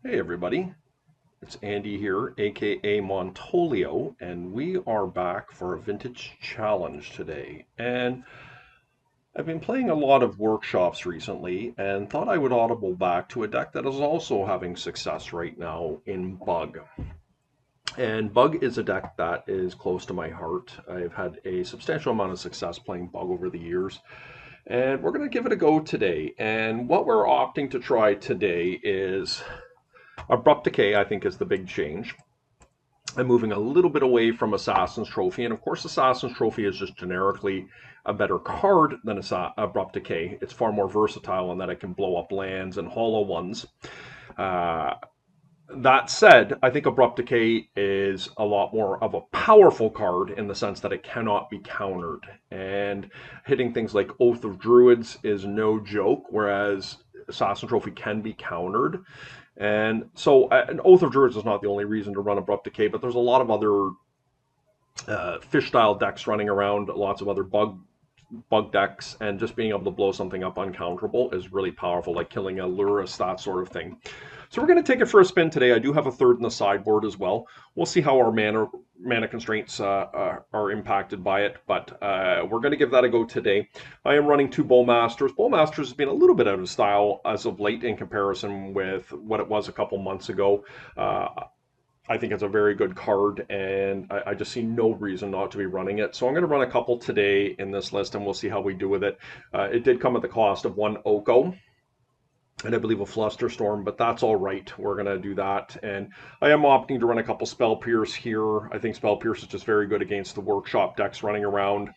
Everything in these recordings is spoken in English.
Hey everybody, it's Andy here, aka Montolio, and we are back for a vintage challenge today. And I've been playing a lot of workshops recently and thought I would audible back to a deck that is also having success right now in Bug. And Bug is a deck that is close to my heart. I've had a substantial amount of success playing Bug over the years, and we're going to give it a go today. And what we're opting to try today is Abrupt Decay, I think, is the big change. I'm moving a little bit away from Assassin's Trophy, and of course, Assassin's Trophy is just generically a better card than Abrupt Decay. It's far more versatile in that it can blow up lands and hollow ones. Uh, that said, I think Abrupt Decay is a lot more of a powerful card in the sense that it cannot be countered. And hitting things like Oath of Druids is no joke, whereas Assassin Trophy can be countered. And so, an Oath of Druids is not the only reason to run Abrupt Decay, but there's a lot of other fish-style decks running around, lots of other bug decks, and just being able to blow something up uncounterable is really powerful, like killing a Lurrus, that sort of thing. So we're going to take it for a spin today. I do have a third in the sideboard as well. We'll see how our mana constraints are impacted by it, but we're going to give that a go today. I am running two Bowmasters. Bowmasters has been a little bit out of style as of late in comparison with what it was a couple months ago. I think it's a very good card, and I just see no reason not to be running it. So I'm going to run a couple today in this list, and we'll see how we do with it. It did come at the cost of one Oko, and I believe a Flusterstorm, but that's all right. We're going to do that. And I am opting to run a couple Spell Pierce here. I think Spell Pierce is just very good against the workshop decks running around.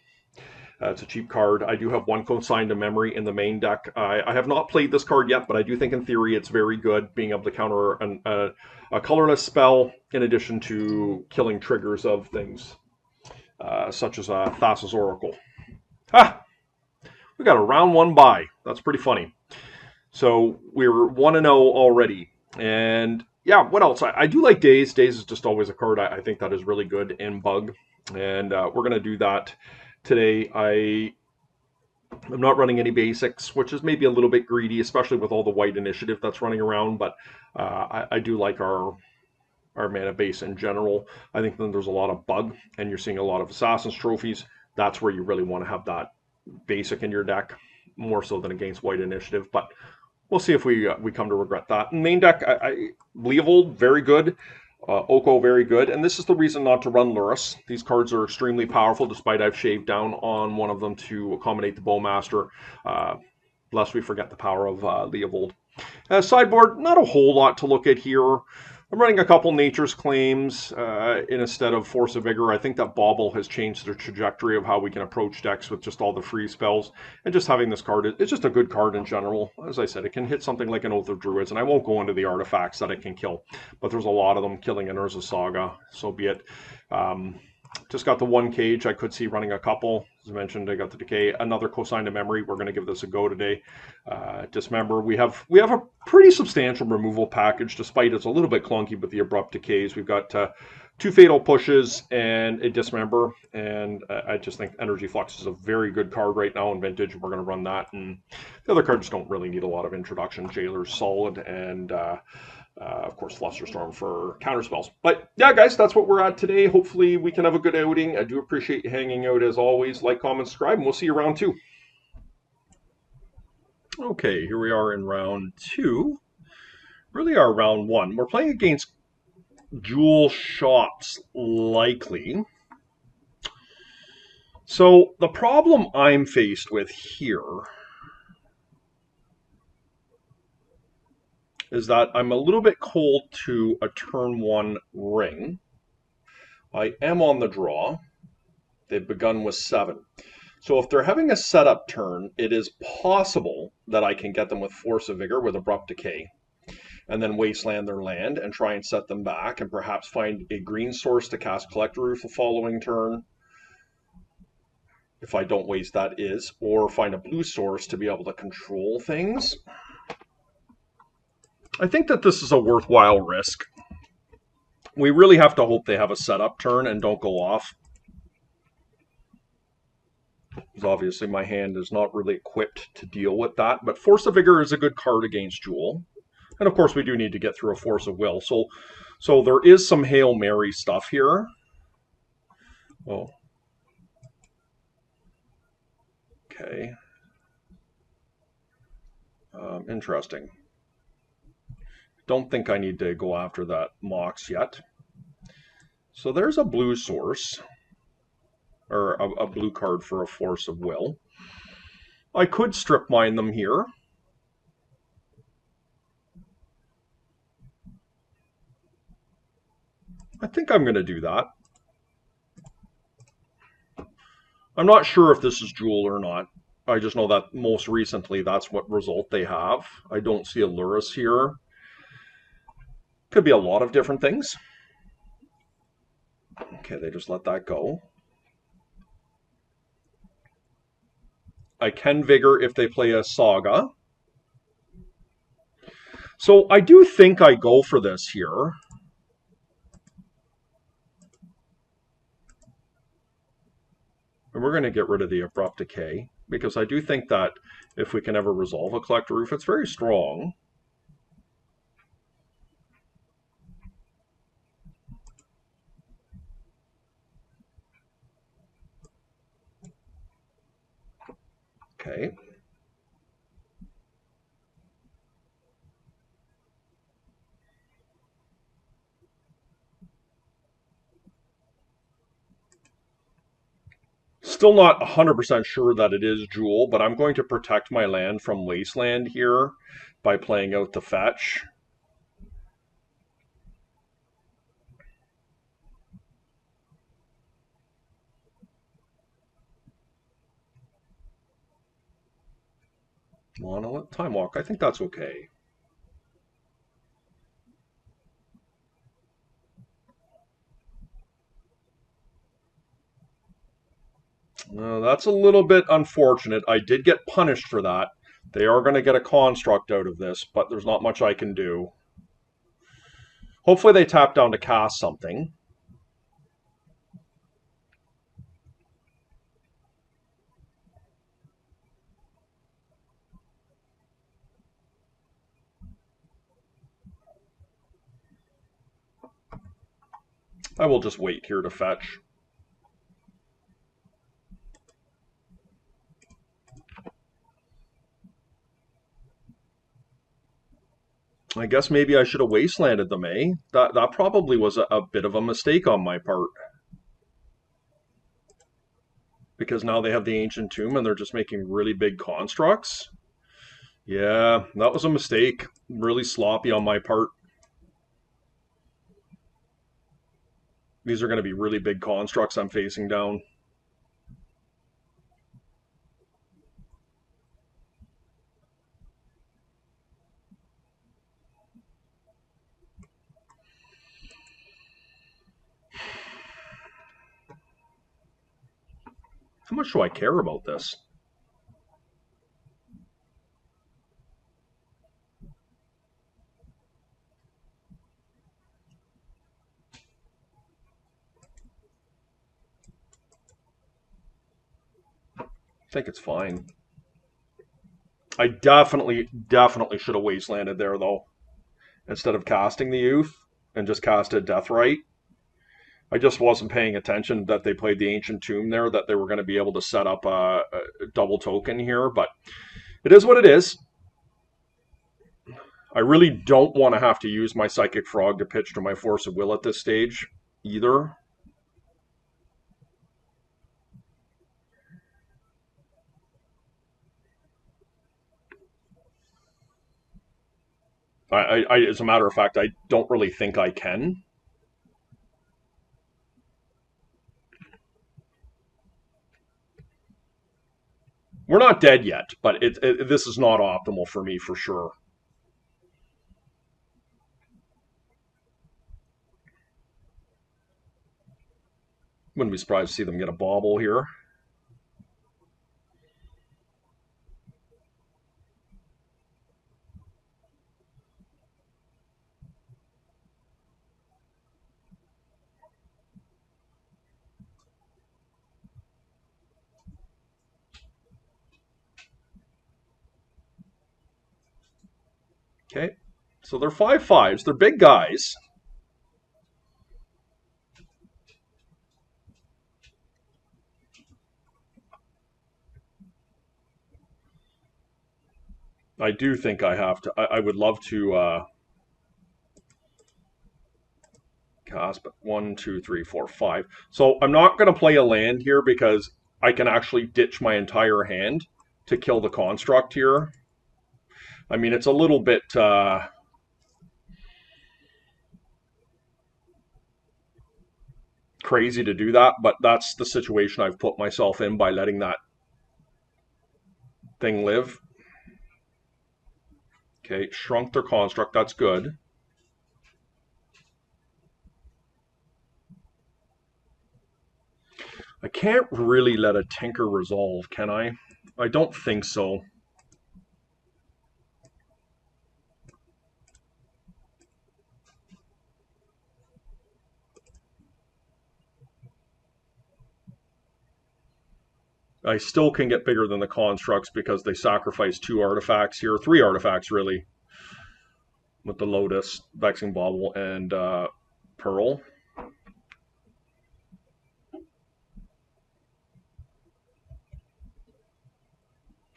It's a cheap card. I do have one Consigned to Memory in the main deck. I have not played this card yet, but I do think in theory it's very good, being able to counter a colorless spell in addition to killing triggers of things, such as Thassa's Oracle. Ah! We got a round one bye. That's pretty funny. So we're 1-0 already. And yeah, what else? I do like Daze. Daze is just always a card I think that is really good in Bug. And we're going to do that today. I'm not running any basics, which is maybe a little bit greedy, especially with all the white initiative that's running around. But I do like our mana base in general. I think then there's a lot of Bug, and you're seeing a lot of Assassin's Trophies. That's where you really want to have that basic in your deck, more so than against white initiative. But we'll see if we come to regret that. In main deck, Leovold, very good. Oko, very good. And this is the reason not to run Lurrus. These cards are extremely powerful, despite I've shaved down on one of them to accommodate the Bowmaster, lest we forget the power of Leovold. Sideboard, not a whole lot to look at here. I'm running a couple Nature's Claims instead of Force of Vigor. I think that Bauble has changed the trajectory of how we can approach decks with just all the free spells. And just having this card, it's just a good card in general. As I said, it can hit something like an Oath of Druids, and I won't go into the artifacts that it can kill. But there's a lot of them. Killing an Urza Saga, so be it. Just got the one cage. I could see running a couple. As I mentioned, I got the Decay. Another Consigned to Memory. We're going to give this a go today. Dismember. We have a pretty substantial removal package, despite it's a little bit clunky with the Abrupt Decays. We've got two Fatal Pushes and a Dismember. And I just think Energy Flux is a very good card right now in Vintage. We're going to run that. And the other cards don't really need a lot of introduction. Jailer's solid, and of course, Flusterstorm for counterspells. But yeah, guys, that's what we're at today. Hopefully, we can have a good outing. I do appreciate you hanging out as always. Like, comment, subscribe, and we'll see you round two. Okay, here we are in round two. Really, our round one. We're playing against Jewel Shops, likely. So the problem I'm faced with here is that I'm a little bit cold to a turn one ring. I am on the draw. They've begun with 7. So if they're having a setup turn, it is possible that I can get them with Force of Vigor with Abrupt Decay, and then wasteland their land and try and set them back, and perhaps find a green source to cast Collector Roof the following turn, if I don't waste that is, or find a blue source to be able to control things. I think that this is a worthwhile risk. We really have to hope they have a setup turn and don't go off, because obviously my hand is not really equipped to deal with that. But Force of Vigor is a good card against Jewel. And of course, we do need to get through a force of will. So there is some Hail Mary stuff here. Oh, okay. Interesting. Don't think I need to go after that Mox yet. So there's a blue source, or a blue card for a force of will. I could strip mine them here. I think I'm going to do that. I'm not sure if this is Jewel or not. I just know that most recently that's what result they have. I don't see a Lurrus here. Could be a lot of different things. Okay, they just let that go. I can Vigor if they play a Saga. So I do think I go for this here. And we're going to get rid of the Abrupt Decay, because I do think that if we can ever resolve a Collector Roof, it's very strong. Okay. Still not 100% sure that it is Jewel, but I'm going to protect my land from Wasteland here by playing out the fetch. Monolith Time Walk. I think that's okay. That's a little bit unfortunate. I did get punished for that. They are going to get a construct out of this, but there's not much I can do. Hopefully they tap down to cast something. I will just wait here to fetch. I guess maybe I should have wastelanded them, eh? That probably was a bit of a mistake on my part. Because now they have the Ancient Tomb and they're just making really big constructs. Yeah, that was a mistake. Really sloppy on my part. These are going to be really big constructs I'm facing down. How much do I care about this? I think it's fine. I definitely should have wastelanded there, though. Instead of casting the Youth and just casted Deathrite. I just wasn't paying attention that they played the Ancient Tomb there, that they were going to be able to set up a double token here, but it is what it is. I really don't want to have to use my Psychic Frog to pitch to my Force of Will at this stage, either. As a matter of fact, I don't really think I can. We're not dead yet, but this is not optimal for me for sure. Wouldn't be surprised to see them get a bauble here. Okay, So they're 5/5s. They're big guys. I do think I have to. I would love to cast, but 1, 2, 3, 4, 5. So I'm not going to play a land here because I can actually ditch my entire hand to kill the construct here. I mean, it's a little bit crazy to do that, but that's the situation I've put myself in by letting that thing live. Okay, shrunk their construct. That's good. I can't really let a tinker resolve, can I? I don't think so. I still can get bigger than the constructs because they sacrifice 2 artifacts here, 3 artifacts really, with the Lotus, Vexing Bauble, and Pearl.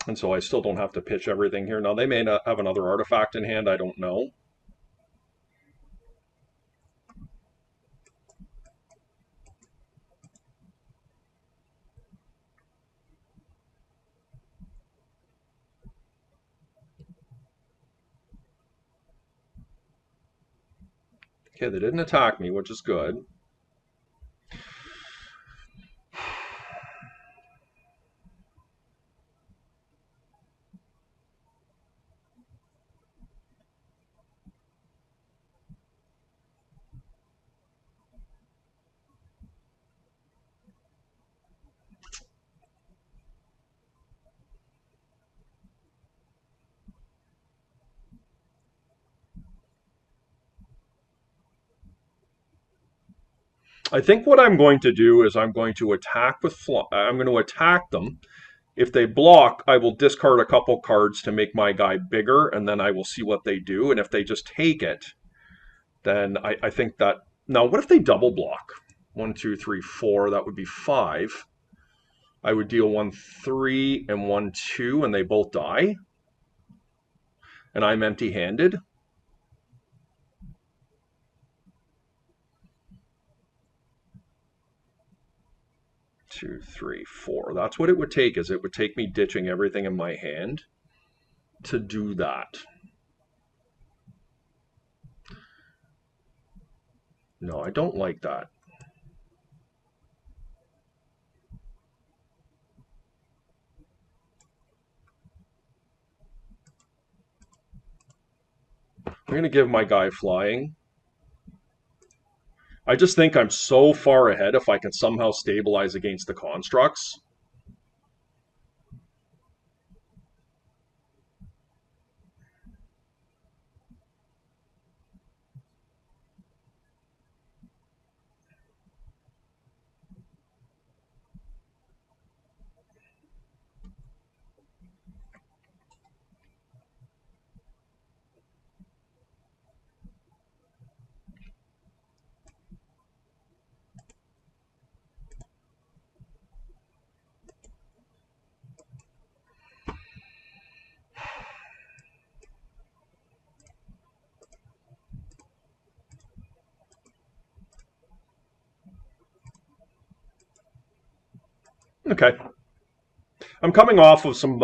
And so I still don't have to pitch everything here. Now, they may not have another artifact in hand, I don't know. Okay, they didn't attack me, which is good. I think what I'm going to do is I'm going to attack with I'm going to attack them. If they block, I will discard a couple cards to make my guy bigger, and then I will see what they do. And if they just take it, then I think that... Now, what if they double block? 1, 2, 3, 4, that would be 5. I would deal 1, 3, and 1, 2, and they both die. And I'm empty-handed. 2, 3, 4. That's what it would take, is it would take me ditching everything in my hand to do that. No, I don't like that. I'm going to give my guy flying. I just think I'm so far ahead if I can somehow stabilize against the constructs. Okay. I'm coming off of some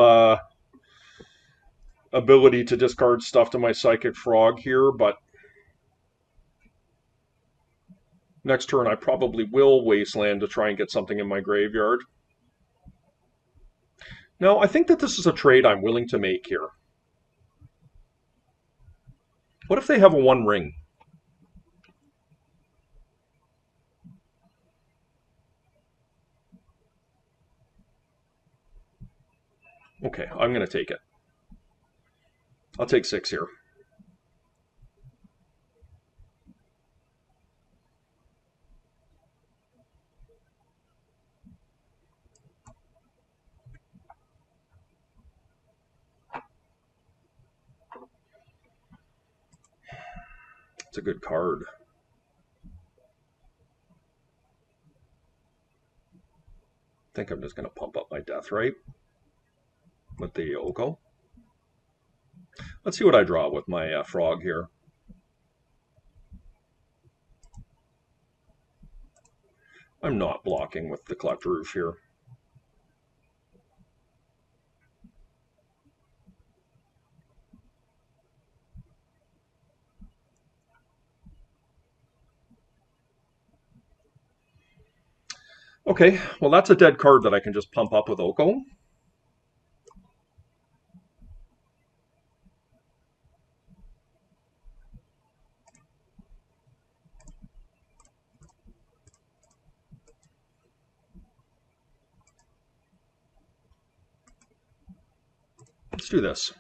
ability to discard stuff to my Psychic Frog here, but next turn I probably will Wasteland to try and get something in my graveyard. Now, I think that this is a trade I'm willing to make here. What if they have a 1 ring? Okay, I'm going to take it. I'll take 6 here. It's a good card. I think I'm just going to pump up my death right with the Oko. Let's see what I draw with my frog here. I'm not blocking with the Collect Roof here. Okay, well that's a dead card that I can just pump up with Oko. Let's do this.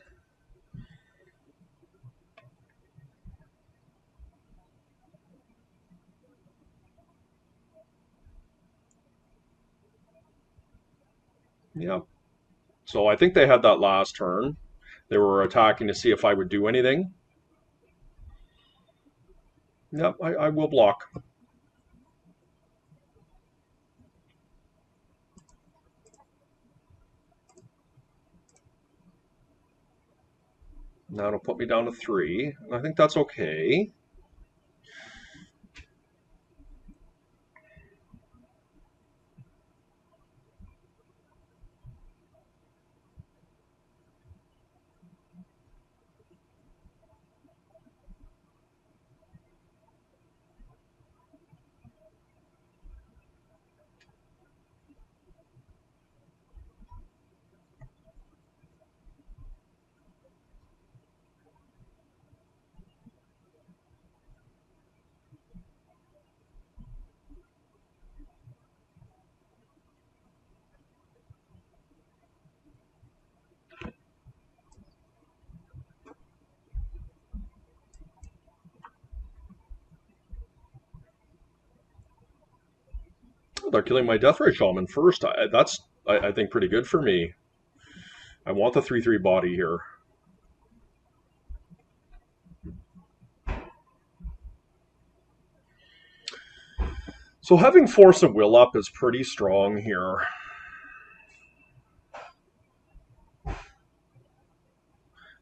Yep. So I think they had that last turn. They were attacking to see if I would do anything. Yep, I will block. Now it'll put me down to 3. I think that's okay. They're killing my Deathray Shaman first. That's, I think, pretty good for me. I want the 3/3 body here. So having Force of Will up is pretty strong here.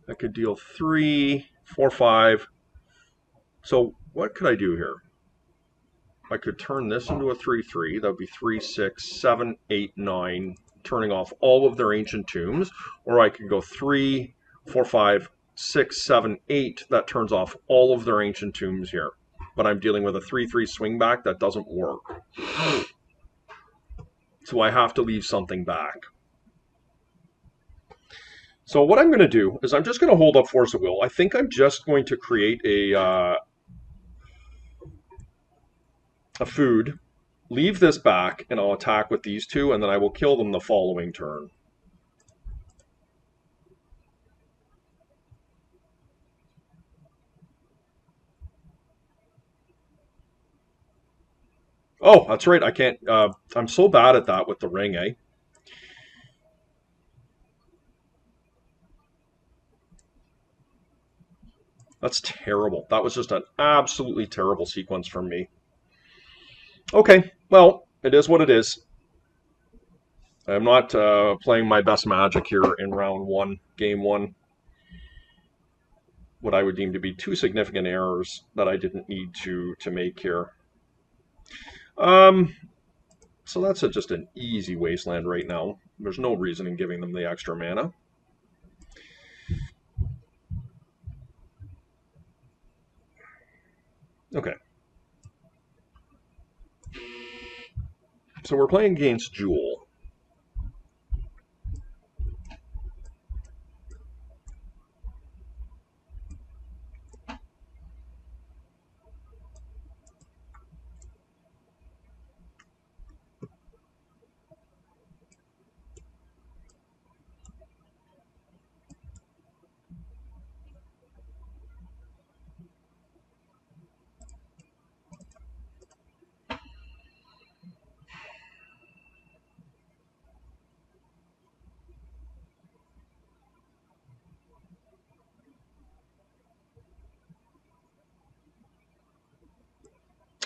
I could deal 3, 4, 5. So what could I do here? I could turn this into a 3/3. That would be 3, 6, 7, 8, 9, turning off all of their Ancient Tombs. Or I could go 3, 4, 5, 6, 7, 8. That turns off all of their Ancient Tombs here. But I'm dealing with a 3/3 swing back that doesn't work. So I have to leave something back. So what I'm going to do is I'm just going to hold up Force of Will. I think I'm just going to create a food, leave this back, and I'll attack with these two, and then I will kill them the following turn. Oh, that's right. I can't. I'm so bad at that with the ring, eh? That's terrible. That was just an absolutely terrible sequence from me. Okay, well, it is what it is. I'm not playing my best Magic here in round 1, game 1. What I would deem to be 2 significant errors that I didn't need to make here. So that's just an easy wasteland right now. There's no reason in giving them the extra mana. Okay. So we're playing against Jewel.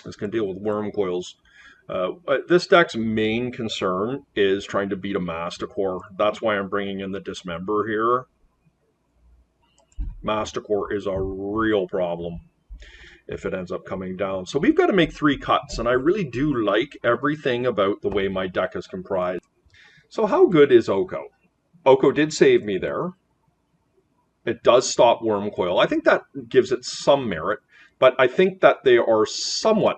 This can deal with worm coils. This deck's main concern is trying to beat a Masticore. That's why I'm bringing in the Dismember here. Masticore is a real problem if it ends up coming down. So we've got to make 3 cuts, and I really do like everything about the way my deck is comprised. So how good is Oko? Oko did save me there. It does stop Worm Coil. I think that gives it some merit, but I think that they are somewhat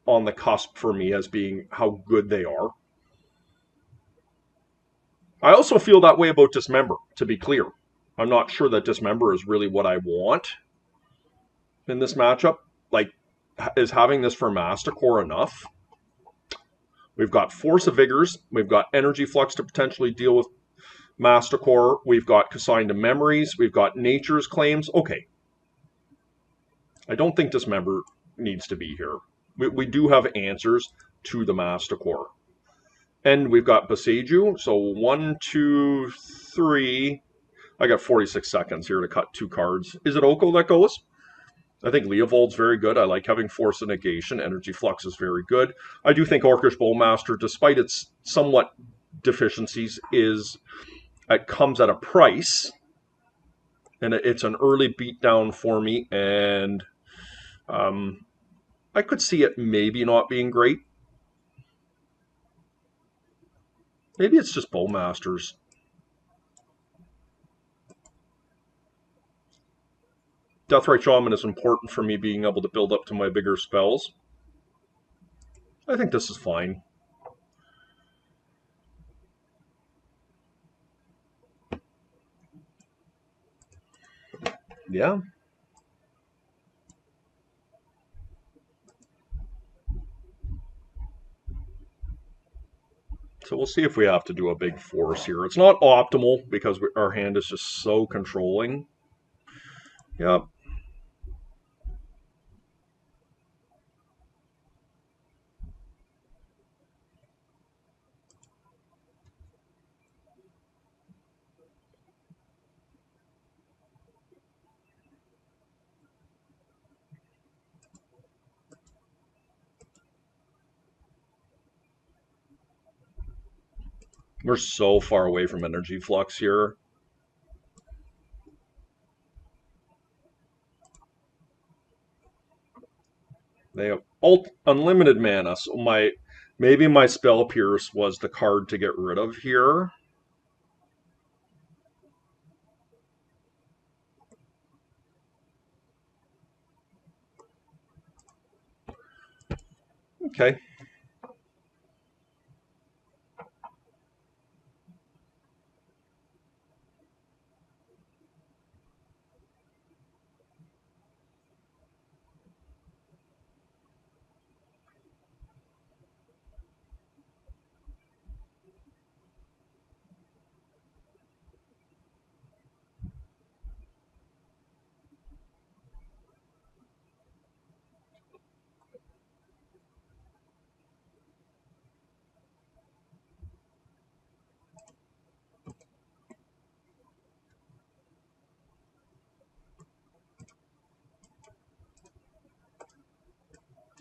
on the cusp for me as being how good they are. I also feel that way about Dismember, to be clear. I'm not sure that Dismember is really what I want in this matchup. Like, is having this for Masticore enough? We've got Force of Vigors. We've got Energy Flux to potentially deal with Masticore. We've got Consigned to Memories. We've got Nature's Claims. Okay. I don't think Dismember needs to be here. We do have answers to the Masticore. And we've got Boseiju. So 1, 2, 3. I got 46 seconds here to cut 2 cards. Is it Oko that goes? I think Leovold's very good. I like having Force of Negation. Energy Flux is very good. I do think Orcish Bowmaster, despite its somewhat deficiencies, it comes at a price. And it's an early beatdown for me. And I could see it maybe not being great. Maybe it's just Bowmasters. Deathrite Shaman is important for me being able to build up to my bigger spells. I think this is fine. Yeah. So we'll see if we have to do a big force here. It's not optimal because our hand is just so controlling. Yep. We're so far away from Energy Flux here. They have unlimited mana, so maybe my Spell Pierce was the card to get rid of here. Okay.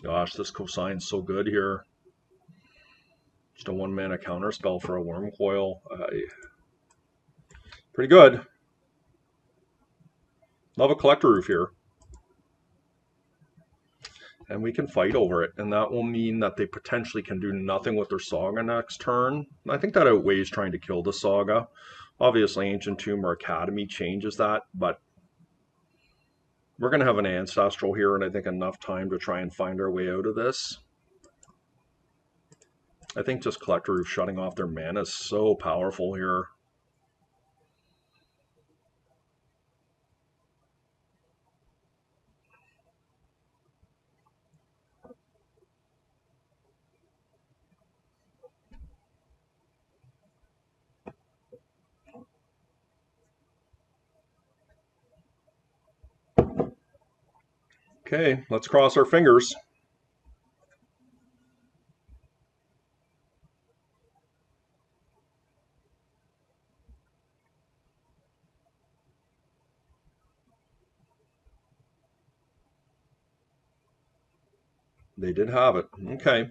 Gosh, this cosign's so good here. Just a 1-mana counter spell for a Worm Coil. Pretty good. Love a Collector Roof here. And we can fight over it, and that will mean that they potentially can do nothing with their Saga next turn. I think that outweighs trying to kill the Saga. Obviously, Ancient Tomb or Academy changes that, but we're going to have an Ancestral here, and I think enough time to try and find our way out of this. I think just Collector Roof shutting off their mana is so powerful here. Okay, let's cross our fingers. They did have it. Okay.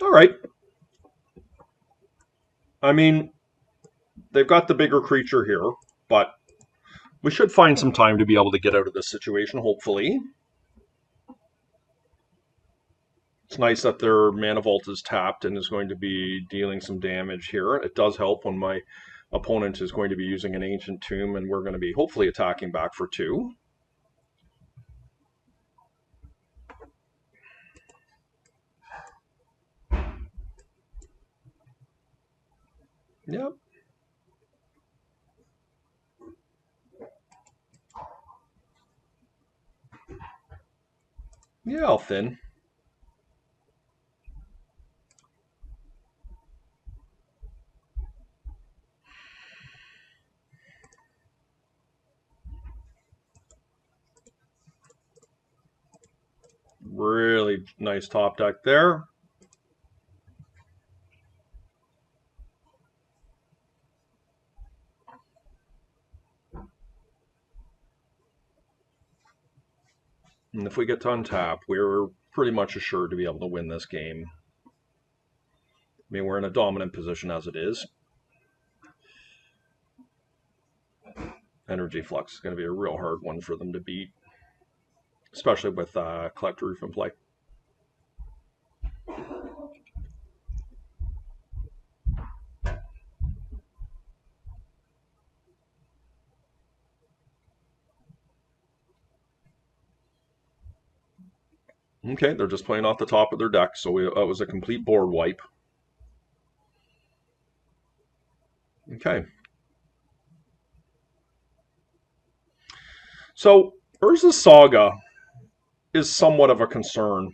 All right. I mean, they've got the bigger creature here, but we should find some time to be able to get out of this situation, hopefully. It's nice that their Mana Vault is tapped and is going to be dealing some damage here. It does help when my opponent is going to be using an Ancient Tomb and we're going to be hopefully attacking back for 2. Yep. Yeah, I'll thin. Really nice top deck there. And if we get to untap, we're pretty much assured to be able to win this game. I mean, we're in a dominant position as it is. Energy Flux is going to be a real hard one for them to beat, especially with Collector Roof in play. Okay, they're just playing off the top of their deck, so that was a complete board wipe. Okay. So, Urza's Saga is somewhat of a concern.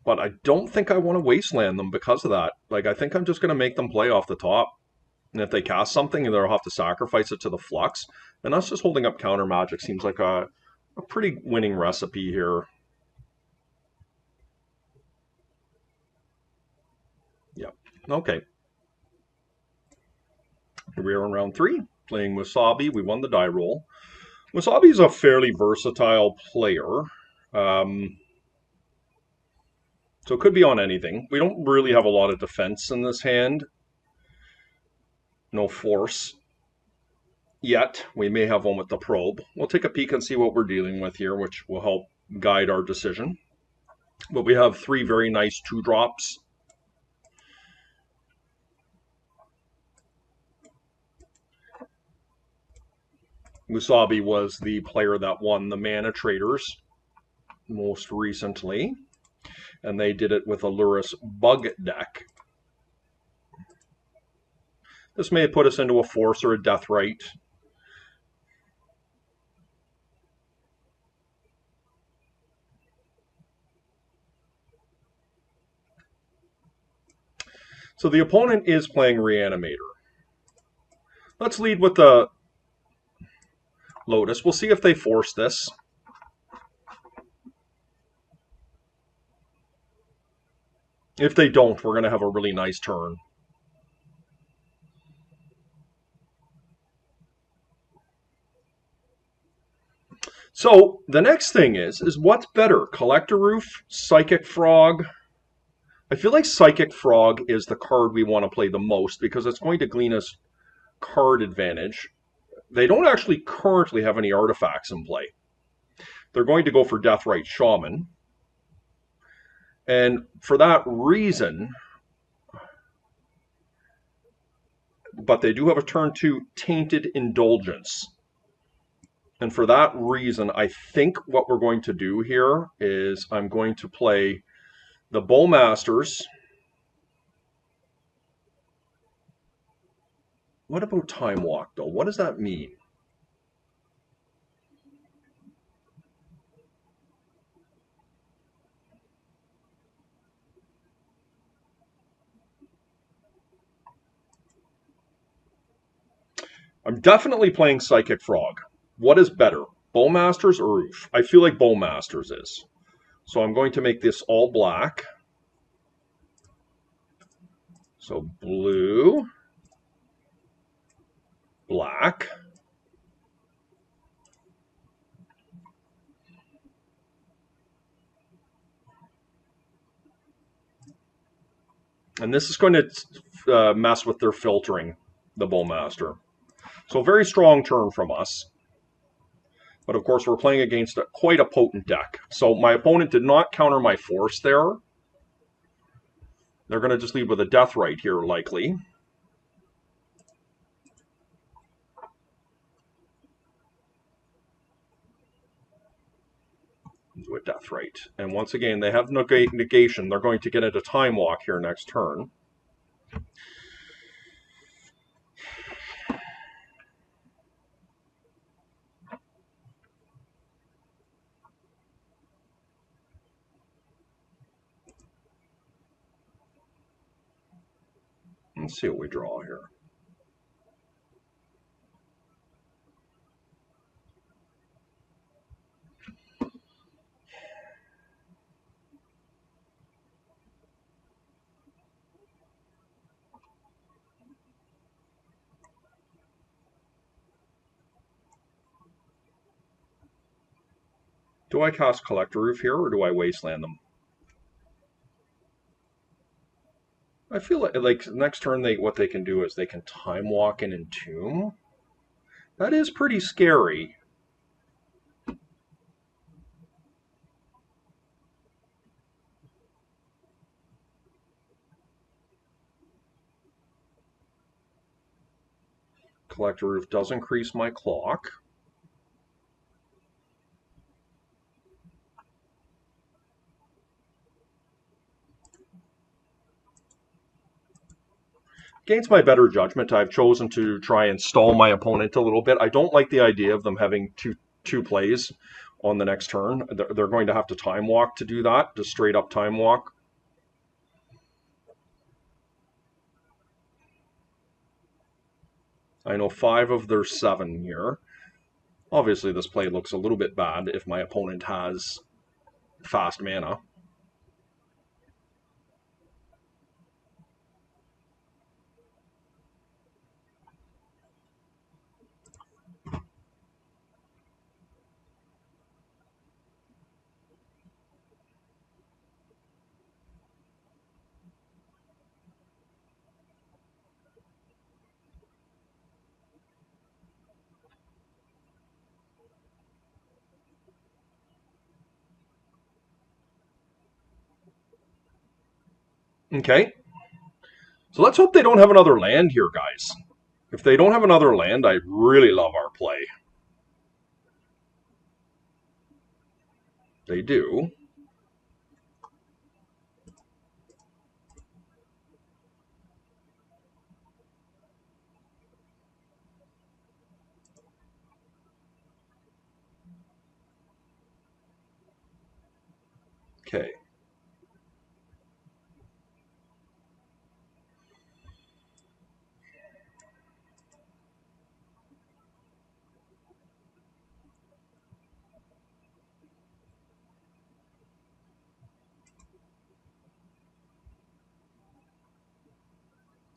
But I don't think I want to wasteland them because of that. Like, I think I'm just going to make them play off the top. And if they cast something, they'll have to sacrifice it to the Flux. And us just holding up counter magic seems like a pretty winning recipe here. Yep. Okay. Here we are in round 3, playing Wasabi. We won the die roll. Wasabi is a fairly versatile player. So it could be on anything. We don't really have a lot of defense in this hand. No force yet. We may have one with the probe. We'll take a peek and see what we're dealing with here, which will help guide our decision. But we have 3 very nice 2-drops. Wasabi was the player that won the Mana Traders most recently, and they did it with a Lurrus Bug deck. This may put us into a Force or a Deathrite. So the opponent is playing Reanimator. Let's lead with the Lotus. We'll see if they force this. If they don't, we're going to have a really nice turn. So the next thing is what's better, Collector Roof, Psychic Frog? I feel like Psychic Frog is the card we want to play the most because it's going to glean us card advantage. They don't actually currently have any artifacts in play. They're going to go for Deathrite Shaman. And for that reason, but they do have a turn 2 Tainted Indulgence. And for that reason, I think what we're going to do here is I'm going to play the Bowmasters What about time walk, though? What does that mean? I'm definitely playing Psychic Frog. What is better, Bowmasters or Roof? I feel like Bowmasters is. So I'm going to make this all black. So blue, black. And this is going to mess with their filtering, the Bowmaster. So very strong turn from us. But of course, we're playing against quite a potent deck. So my opponent did not counter my force there. They're going to just lead with a death right here, likely. Do a death right. And once again, they have negation. They're going to get into time walk here next turn. Let's see what we draw here. Do I cast Collector Roof here, or do I Wasteland them? I feel like next turn, what they can do is they can time walk and entomb. That is pretty scary. Collector Roof does increase my clock. Against my better judgment, I've chosen to try and stall my opponent a little bit. I don't like the idea of them having two plays on the next turn. They're going to have to time walk to do that, just straight up time walk. I know 5 of their 7 here. Obviously, this play looks a little bit bad if my opponent has fast mana. Okay. So let's hope they don't have another land here, guys. If they don't have another land, I really love our play. They do. Okay.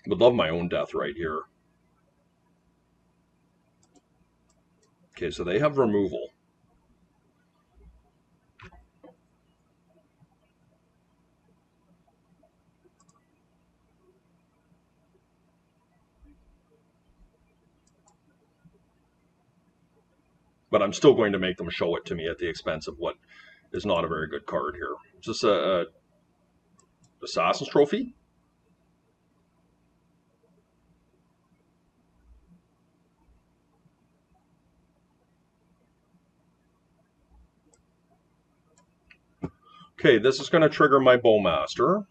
Would love my own death right here. Okay, so they have removal. But I'm still going to make them show it to me at the expense of what is not a very good card here. Is this a Assassin's Trophy? Okay, this is going to trigger my Bowmaster.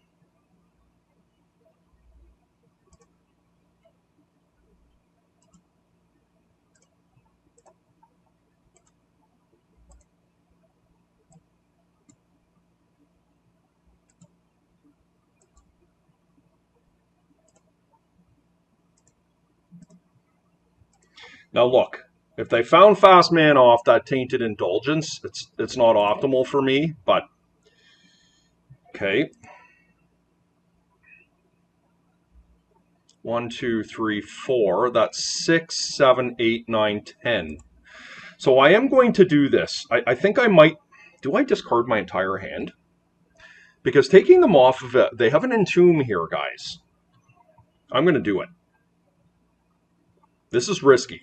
Now look, if they found fast man off that Tainted Indulgence, it's not optimal for me, but okay. 1, 2, 3, 4. That's 6, 7, 8, 9, 10. So I am going to do this. I think I might. Do I discard my entire hand? Because taking them off of it, they have an Entomb here, guys. I'm going to do it. This is risky.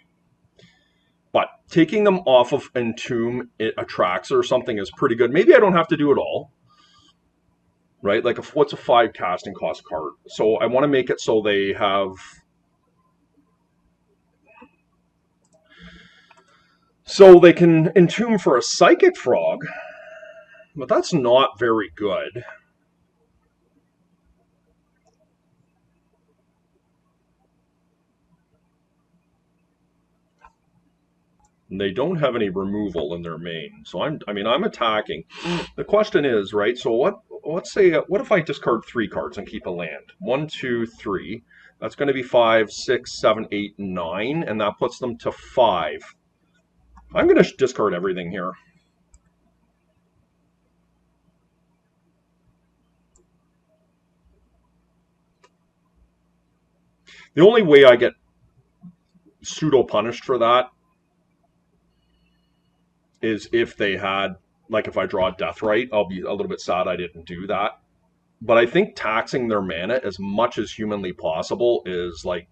But taking them off of Entomb, it attracts or something is pretty good. Maybe I don't have to do it all. Right? Like, what's a 5 casting cost card? So I want to make it so they have... So they can Entomb for a Psychic Frog, but that's not very good. They don't have any removal in their main, so I'm attacking. The question is, right? So let's say, what if I discard 3 cards and keep a land? 1, 2, 3. That's going to be 5, 6, 7, 8, 9, and that puts them to 5. I'm going to discard everything here. The only way I get pseudo punished for that is if they had, like, if I draw a Deathrite, I'll be a little bit sad I didn't do that. But I think taxing their mana as much as humanly possible is like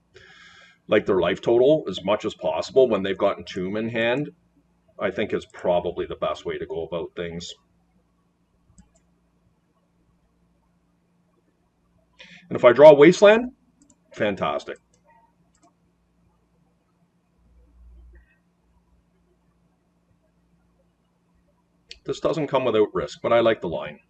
their life total as much as possible when they've got Entomb in hand, I think is probably the best way to go about things. And if I draw Wasteland, fantastic. This doesn't come without risk, but I like the line.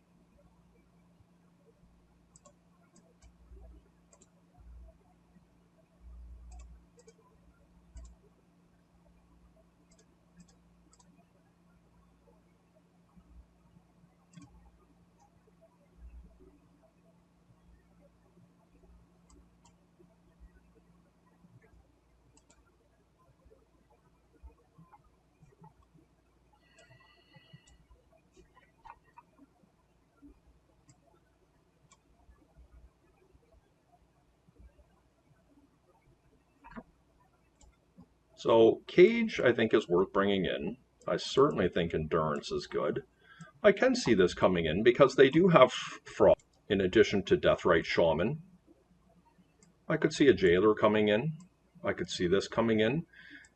So Cage, I think, is worth bringing in. I certainly think Endurance is good. I can see this coming in because they do have Frost in addition to Deathrite Shaman. I could see a Jailer coming in. I could see this coming in.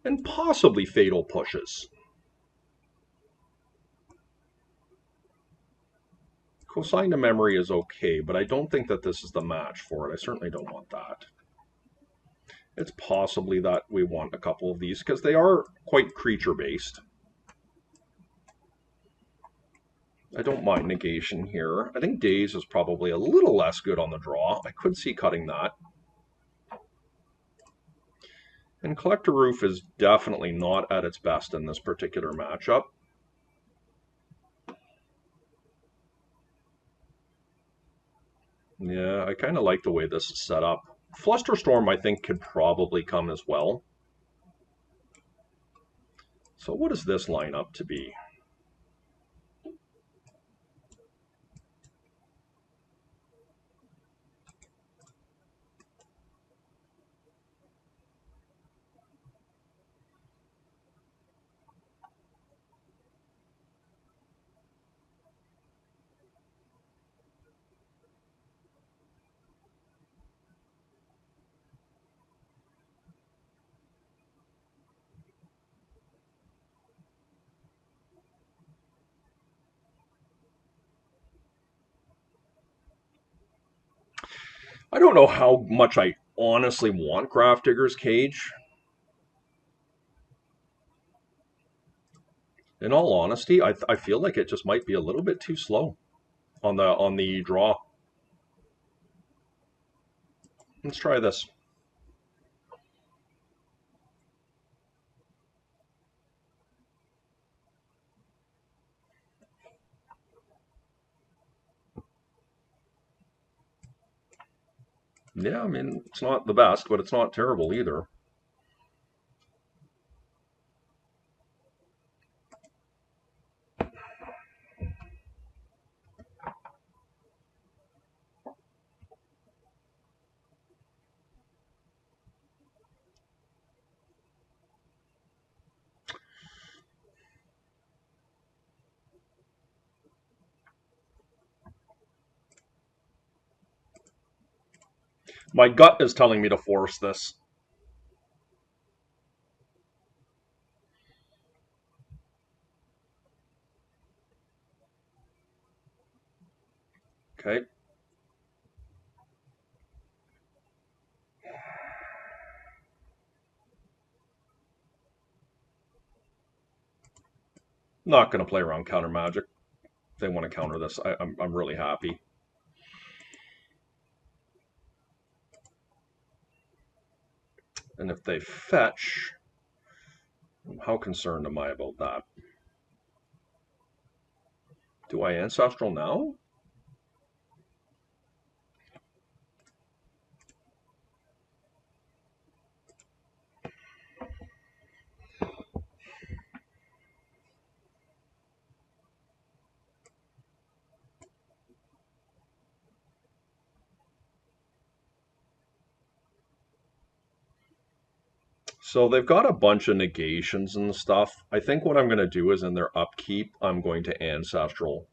And possibly Fatal Pushes. Consign to Memory is okay, but I don't think that this is the match for it. I certainly don't want that. It's possibly that we want a couple of these because they are quite creature-based. I don't mind negation here. I think Daze is probably a little less good on the draw. I could see cutting that. And Collector Roof is definitely not at its best in this particular matchup. Yeah, I kind of like the way this is set up. Flusterstorm, I think, could probably come as well. So what does this line up to be? I don't know how much I honestly want Grafdigger's Cage. In all honesty, I feel like it just might be a little bit too slow on the draw. Let's try this. Yeah, I mean, it's not the best, but it's not terrible either. My gut is telling me to force this. Okay. Not going to play around counter magic. If they want to counter this, I'm really happy. And if they fetch, how concerned am I about that? Do I Ancestral now? So they've got a bunch of negations and stuff. I think what I'm going to do is in their upkeep, I'm going to Ancestral.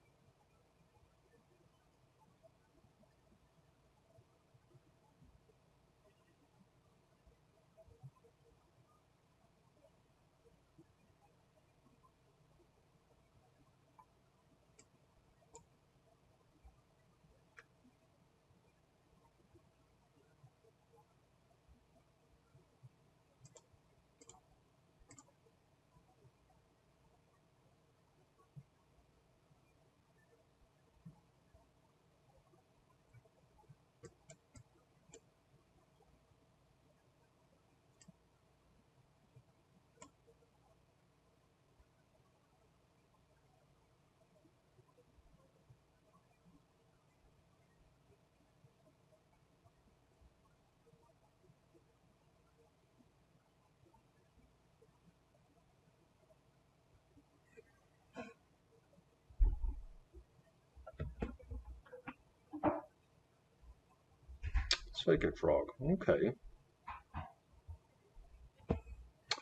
Psychic Frog. Okay.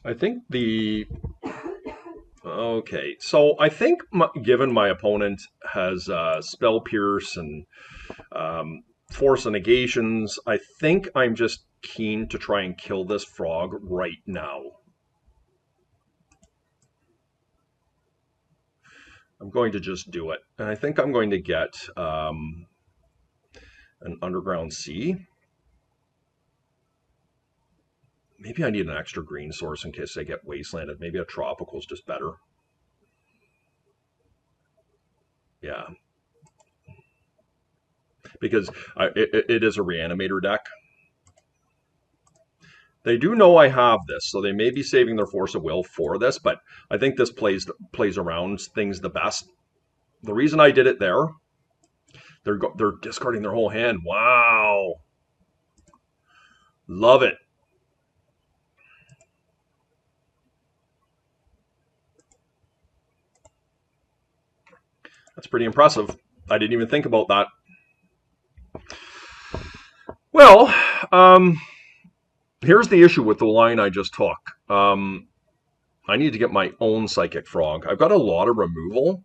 I think the... Okay, so I think given my opponent has Spell Pierce and Force of Negations, I think I'm just keen to try and kill this frog right now. I'm going to just do it. And I think I'm going to get an Underground Sea. Maybe I need an extra green source in case I get wastelanded. Maybe a tropical is just better. Yeah. Because it is a reanimator deck. They do know I have this, so they may be saving their Force of Will for this, but I think this plays around things the best. The reason I did it there, they're discarding their whole hand. Wow. Love it. That's pretty impressive. I didn't even think about that. Well, here's the issue with the line I just took. I need to get my own Psychic Frog. I've got a lot of removal,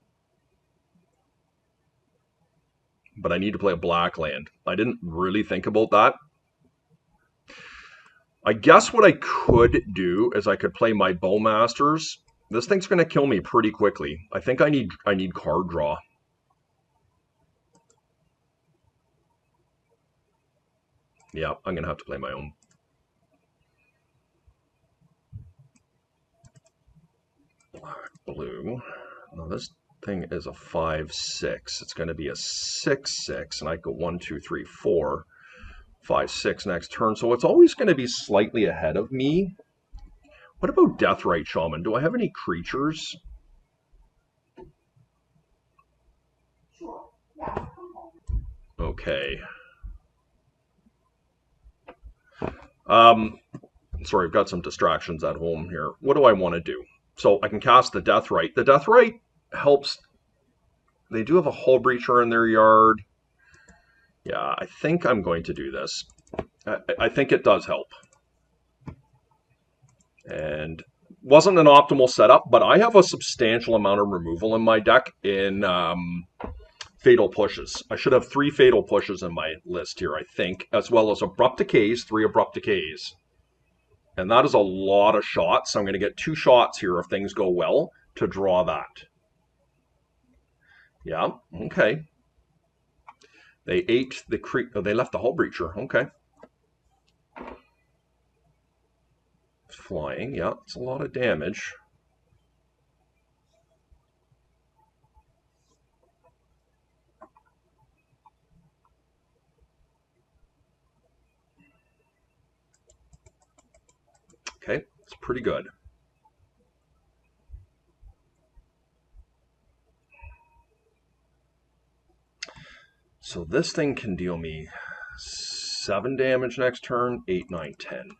but I need to play a black land. I didn't really think about that. I guess what I could do is I could play my Bowmasters. This thing's going to kill me pretty quickly. I think I need card draw. Yeah, I'm going to have to play my own. Black, blue. Now this thing is a 5/6. It's going to be a 6/6, and I go 1, 2, 3, 4, 5, 6 next turn. So it's always going to be slightly ahead of me. What about Deathrite Shaman? Do I have any creatures? Okay. Sorry, I've got some distractions at home here. What do I want to do? So I can cast the Deathrite. The Deathrite helps. They do have a Hull Breacher in their yard. Yeah, I think I'm going to do this. I think it does help. And wasn't an optimal setup, but I have a substantial amount of removal in my deck in fatal pushes. I should have 3 fatal pushes in my list here, I think, as well as abrupt decays, 3 abrupt decays. And that is a lot of shots. So I'm going to get 2 shots here if things go well to draw that. Yeah, okay. They ate the oh, they left the hull breacher. Okay. Flying, yeah, it's a lot of damage. Okay, it's pretty good. So this thing can deal me 7 damage next turn, 8, 9, 10.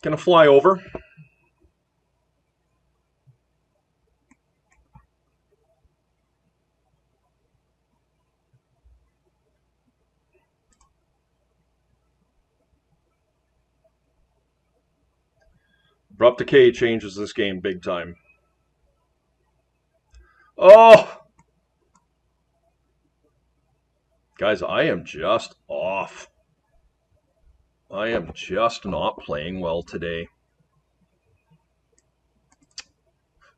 Gonna fly over. Abrupt Decay changes this game big time. Oh! Guys, I am just off. I am just not playing well today.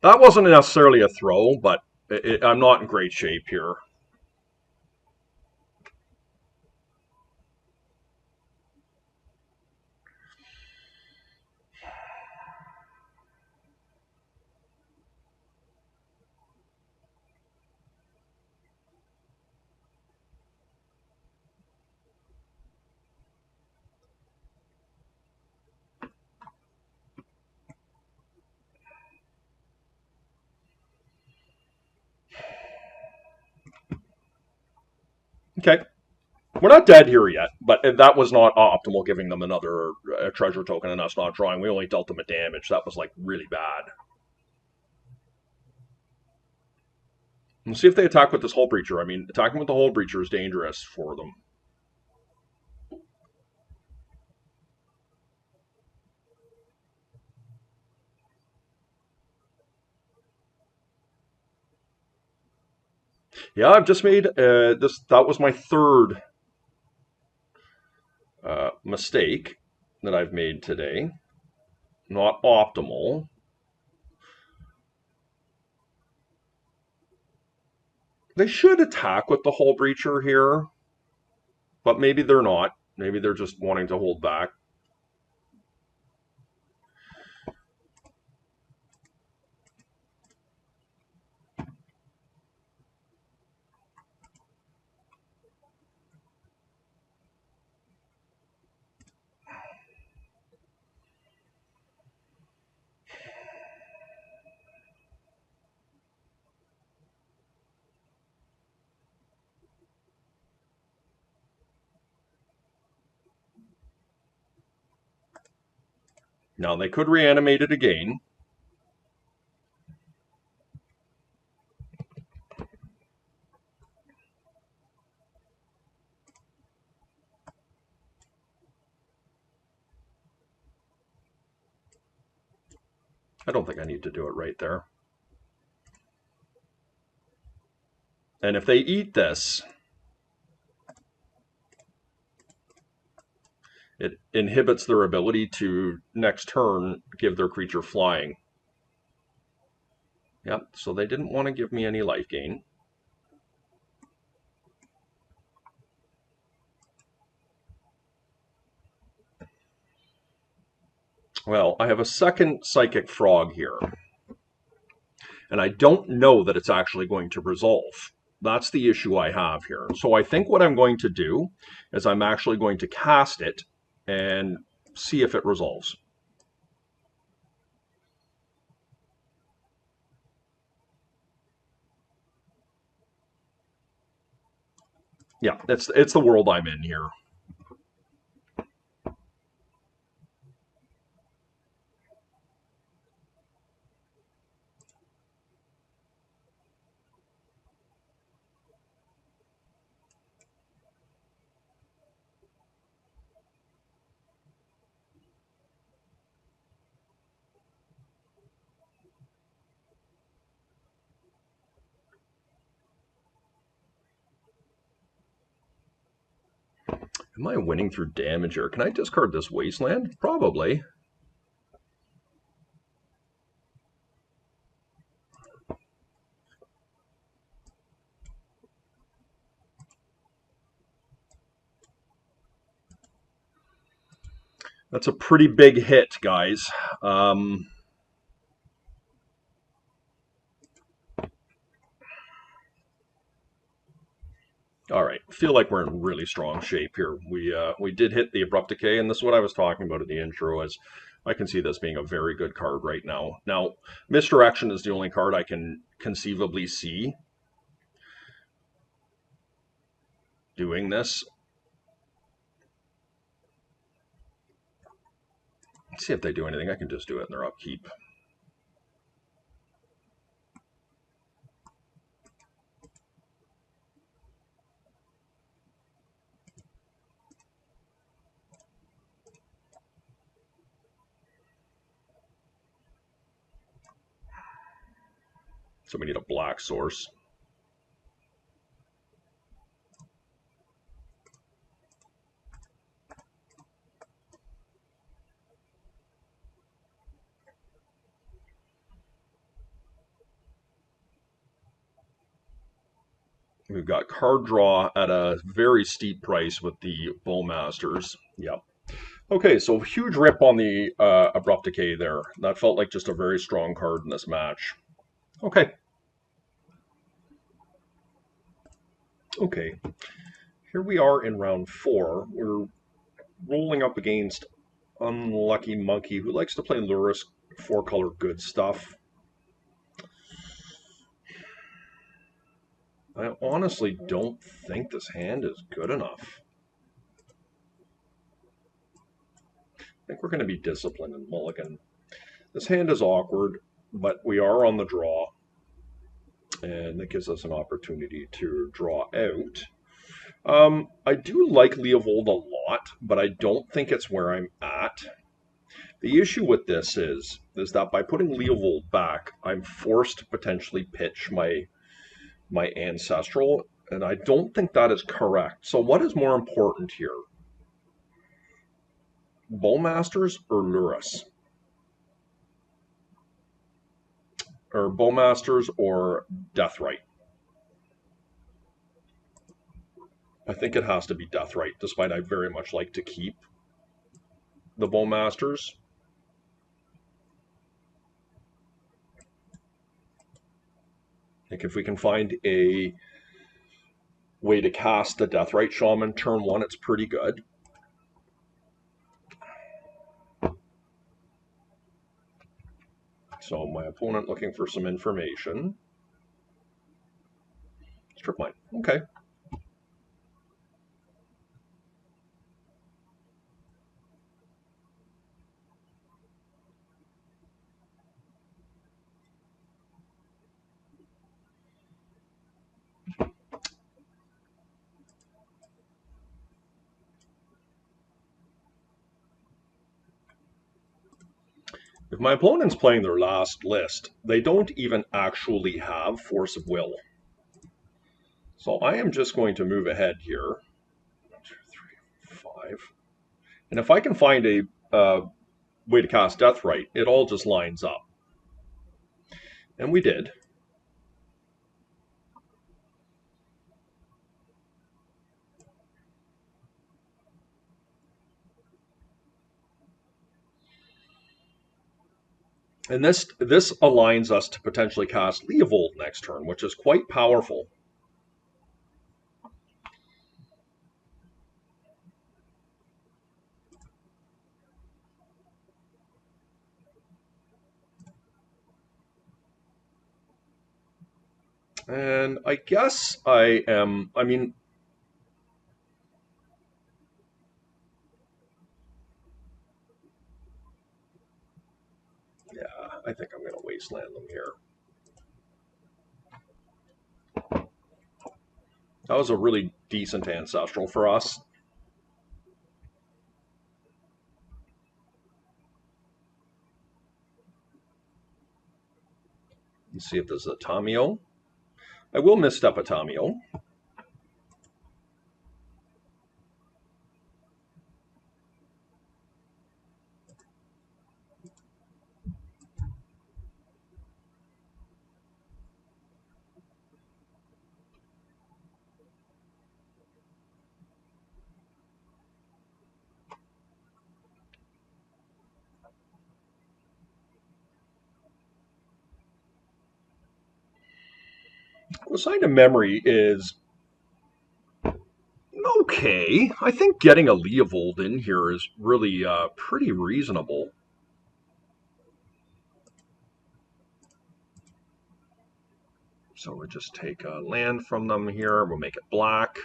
That wasn't necessarily a throw, but I'm not in great shape here. Okay. We're not dead here yet, but that was not optimal, giving them another treasure token and us not drawing. We only dealt them a damage. That was, like, really bad. Let's see if they attack with this Hull Breacher. I mean, attacking with the Hull Breacher is dangerous for them. Yeah, I've just made this. That was my 3rd mistake that I've made today. Not optimal. They should attack with the Hull Breacher here, but maybe they're not. Maybe they're just wanting to hold back. Now, they could reanimate it again. I don't think I need to do it right there. And if they eat this, it inhibits their ability to, next turn, give their creature flying. Yep, so they didn't want to give me any life gain. Well, I have a second Psychic Frog here. And I don't know that it's actually going to resolve. That's the issue I have here. So I think what I'm going to do is I'm actually going to cast it and see if it resolves. Yeah, it's the world I'm in here. Am I winning through damage here? Can I discard this Wasteland? Probably. That's a pretty big hit, guys. All right, feel like we're in really strong shape here. We did hit the Abrupt Decay, and this is what I was talking about in the intro. Is I can see this being a very good card right now. Now, Misdirection is the only card I can conceivably see doing this. Let's see if they do anything. I can just do it in their upkeep. So we need a black source. We've got card draw at a very steep price with the Bowmasters. Yep. Okay, so huge rip on the Abrupt Decay there. That felt like just a very strong card in this match. Okay. Okay. Here we are in round 4. We're rolling up against Unlucky Monkey, who likes to play Lurrus 4-color good stuff. I honestly don't think this hand is good enough. I think we're going to be disciplined and mulligan. This hand is awkward, but we are on the draw, and that gives us an opportunity to draw out. I do like Leovold a lot, but I don't think it's where I'm at. The issue with this is that by putting Leovold back, I'm forced to potentially pitch my Ancestral, and I don't think that is correct. So what is more important here? Bowmasters or Lurrus? Or Bowmasters or Deathrite? I think it has to be Deathrite, despite I very much like to keep the Bowmasters. I think if we can find a way to cast the Deathrite Shaman turn 1, it's pretty good. So my opponent looking for some information. Strip mine. Okay. If my opponent's playing their last list, they don't even actually have Force of Will. So I am just going to move ahead here. 1, 2, 3, 5. And if I can find a way to cast Deathrite, it all just lines up. And we did. And this aligns us to potentially cast Leovold next turn, which is quite powerful. And I guess I mean, yeah, I think I'm going to wasteland them here. That was a really decent Ancestral for us. Let's see if this is a Tamio. I will misstep a Tamio. Assigned to memory is okay. I think getting a Leovold in here is really pretty reasonable. So we'll just take a land from them here. We'll make it black.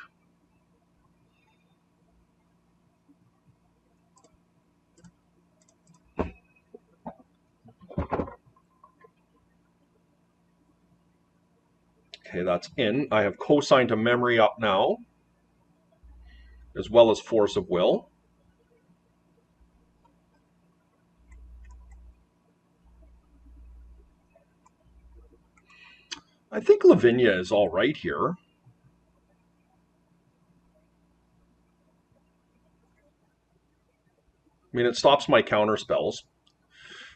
Okay, that's in. I have cosine to memory up now, as well as force of will. I think Lavinia is all right here. I mean, it stops my counter spells.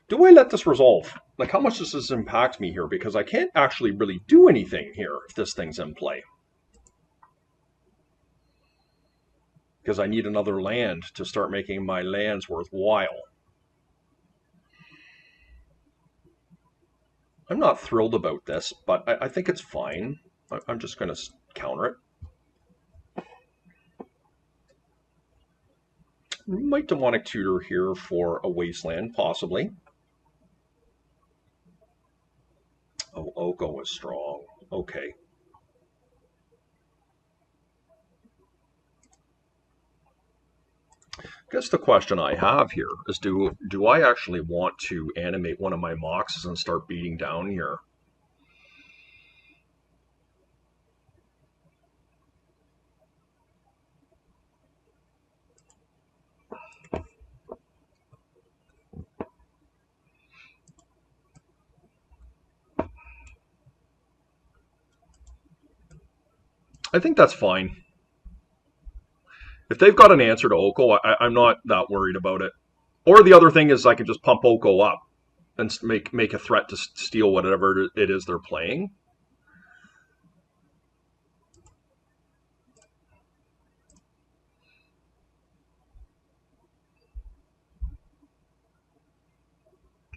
Do I let this resolve? Like, how much does this impact me here? Because I can't actually really do anything here if this thing's in play. Because I need another land to start making my lands worthwhile. I'm not thrilled about this, but I think it's fine. I'm just going to counter it. Might Demonic Tutor here for a wasteland, possibly. Oh, Oko is strong. Okay. I guess the question I have here is do I actually want to animate one of my Moxes and start beating down here? I think that's fine. If they've got an answer to Oko, I'm not that worried about it. Or the other thing is I can just pump Oko up and make a threat to steal whatever it is they're playing.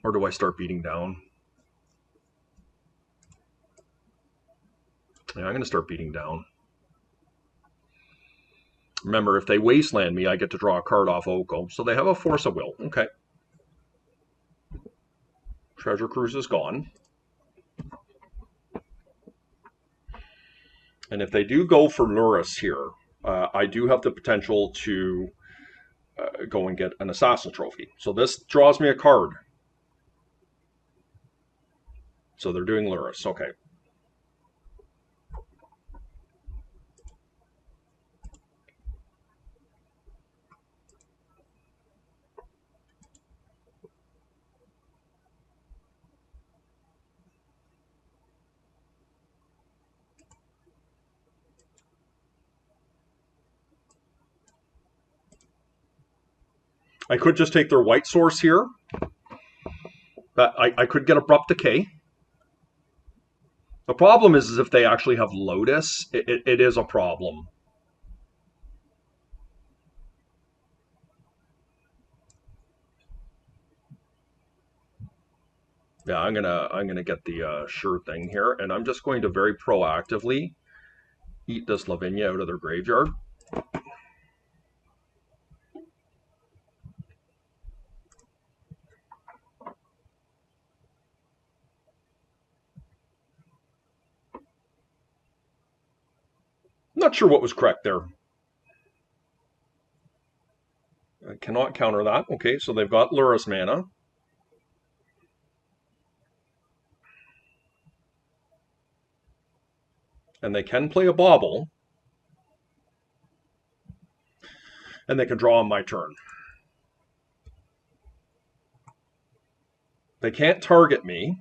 Or do I start beating down? Yeah, I'm going to start beating down. Remember, if they wasteland me, I get to draw a card off Oko. So they have a force of will. Okay. Treasure Cruise is gone. And if they do go for Luris here, I do have the potential to go and get an Assassin Trophy. So this draws me a card. So they're doing Luris. Okay. I could just take their white source here. But I could get Abrupt Decay. The problem is if they actually have Lotus, it is a problem. Yeah, I'm gonna get the sure thing here, and I'm just going to very proactively eat this Lavinia out of their graveyard. Not sure what was correct there. I cannot counter that. Okay, so they've got Luris mana. And they can play a Bauble. And they can draw on my turn. They can't target me.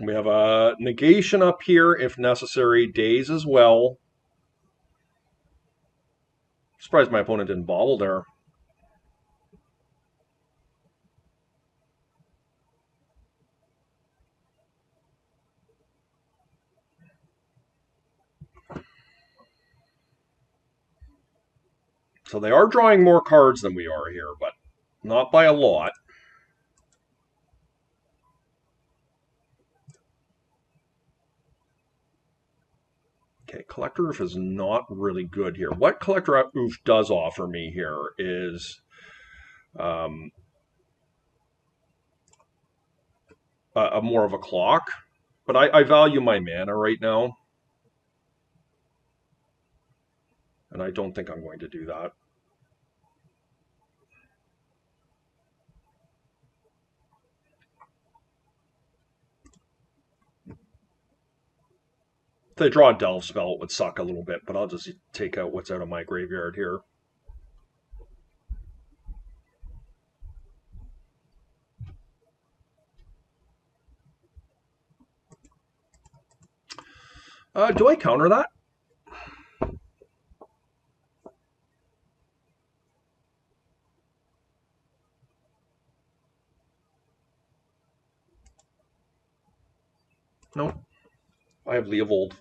We have a negation up here, if necessary, days as well. Surprised my opponent didn't bobble there. So they are drawing more cards than we are here, but not by a lot. Okay, Collector Oof is not really good here. What Collector Oof does offer me here is a more of a clock, but I value my mana right now, and I don't think I'm going to do that. If they draw a Delve spell, it would suck a little bit, but I'll just take out what's out of my graveyard here. Do I counter that? No. I have Leovold.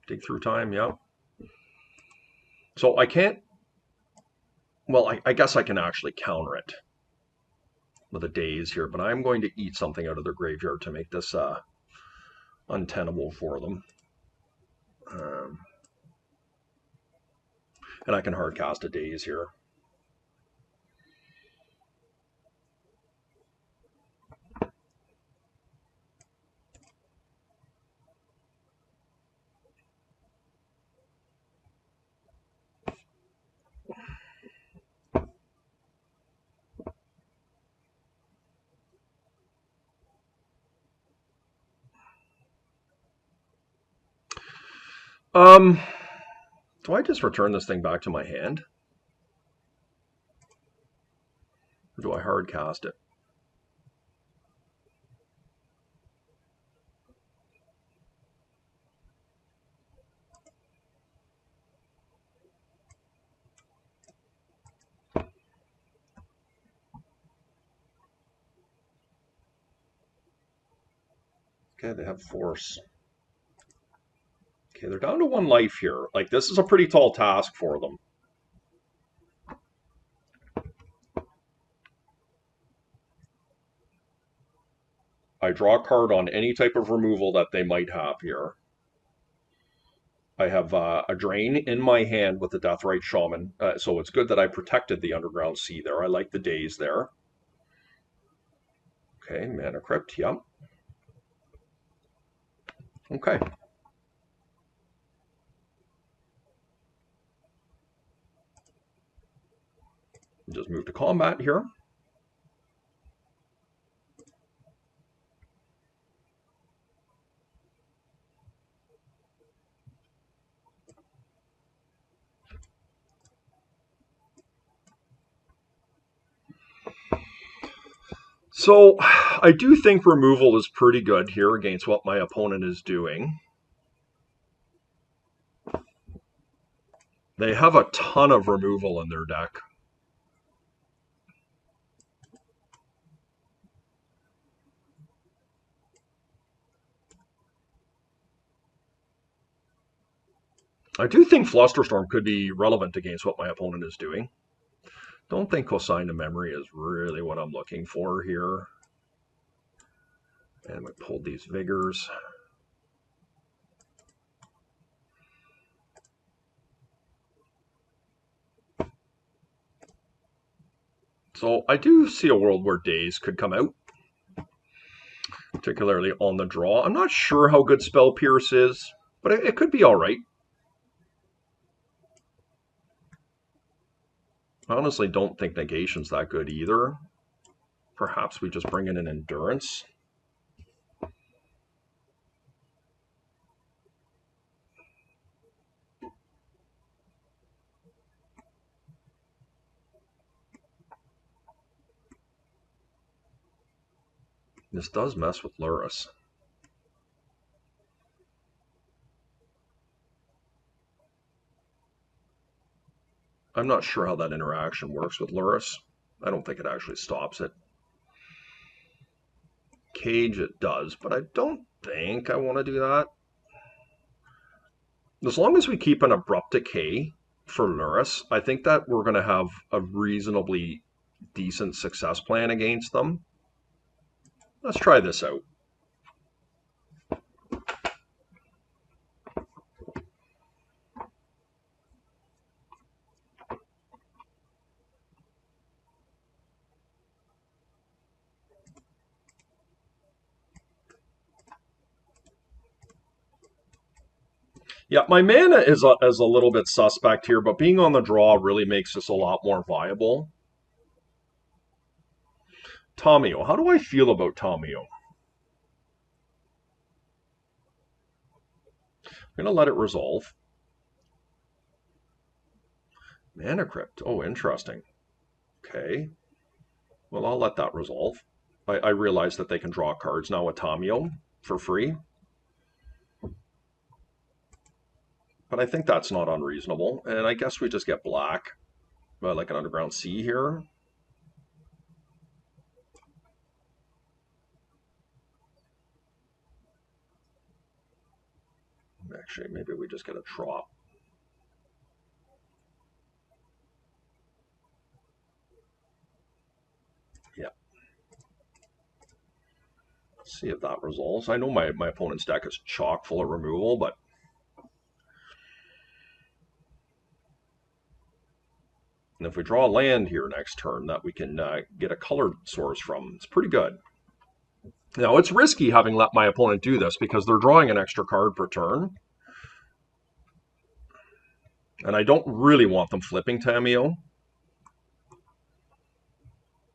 Dig through time, yeah. So I can't. Well, I guess I can actually counter it with a daze here, but I'm going to eat something out of their graveyard to make this untenable for them. And I can hard cast a daze here. Do I just return this thing back to my hand? Or do I hard cast it? Okay, they have force. Okay, they're down to 1 life here. Like, this is a pretty tall task for them. I draw a card on any type of removal that they might have here. I have a drain in my hand with the Deathrite Shaman, so it's good that I protected the Underground Sea there. I like the daze there. Okay, Mana Crypt, yep. Okay. Just move to combat here. So I do think removal is pretty good here against what my opponent is doing. They have a ton of removal in their deck. I do think Flusterstorm could be relevant against what my opponent is doing. Don't think Consign to Memory is really what I'm looking for here. And we pulled these Vigors. So I do see a world where Daze could come out, particularly on the draw. I'm not sure how good Spell Pierce is, but it could be all right. I honestly don't think Negation's that good either. Perhaps we just bring in an Endurance. This does mess with Luris. I'm not sure how that interaction works with Luris. I don't think it actually stops it. Cage it does, but I don't think I want to do that. As long as we keep an abrupt decay for Luris, I think that we're going to have a reasonably decent success plan against them. Let's try this out. Yeah, my mana is a little bit suspect here, but being on the draw really makes this a lot more viable. Tamio, how do I feel about Tamio? I'm going to let it resolve. Mana Crypt. Oh, interesting. Okay. Well, I'll let that resolve. I realize that they can draw cards now with Tamio for free. But I think that's not unreasonable. And I guess we just get black. Like an Underground Sea here. Actually, maybe we just get a Trop. Yeah. Let's see if that resolves. I know my opponent's deck is chock full of removal, but and if we draw a land here next turn that we can get a colored source from, it's pretty good. Now, it's risky having let my opponent do this because they're drawing an extra card per turn. And I don't really want them flipping Tamio.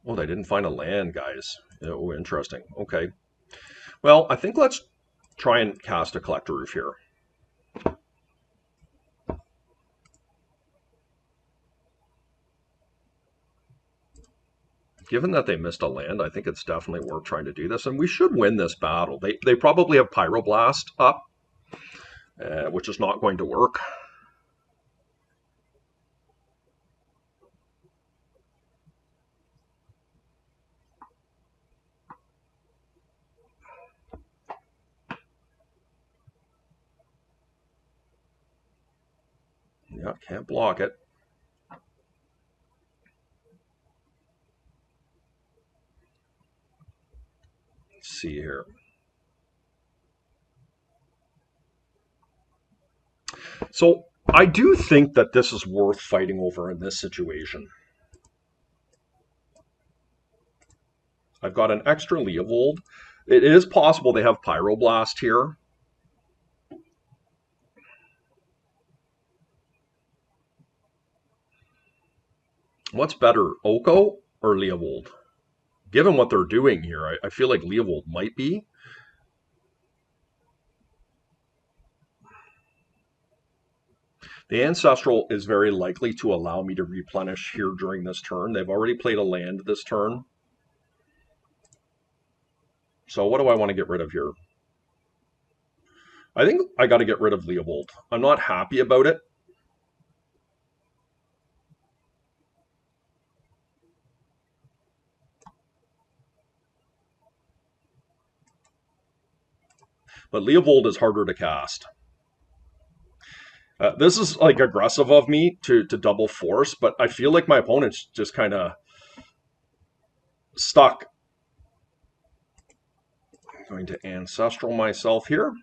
Oh, they didn't find a land, guys. Oh, interesting. Okay. Well, I think let's try and cast a Collector Roof here. Given that they missed a land, I think it's definitely worth trying to do this. And we should win this battle. They probably have Pyroblast up, which is not going to work. Yeah, can't block it. Let's see here. So I do think that this is worth fighting over in this situation. I've got an extra Leovold. It is possible they have Pyroblast here. What's better, Oko or Leovold? Given what they're doing here, I feel like Leovold might be. The Ancestral is very likely to allow me to replenish here during this turn. They've already played a land this turn. So what do I want to get rid of here? I think I got to get rid of Leovold. I'm not happy about it. But Leovold is harder to cast. This is like aggressive of me to double force, but I feel like my opponent's just kind of stuck. I'm going to Ancestral myself here.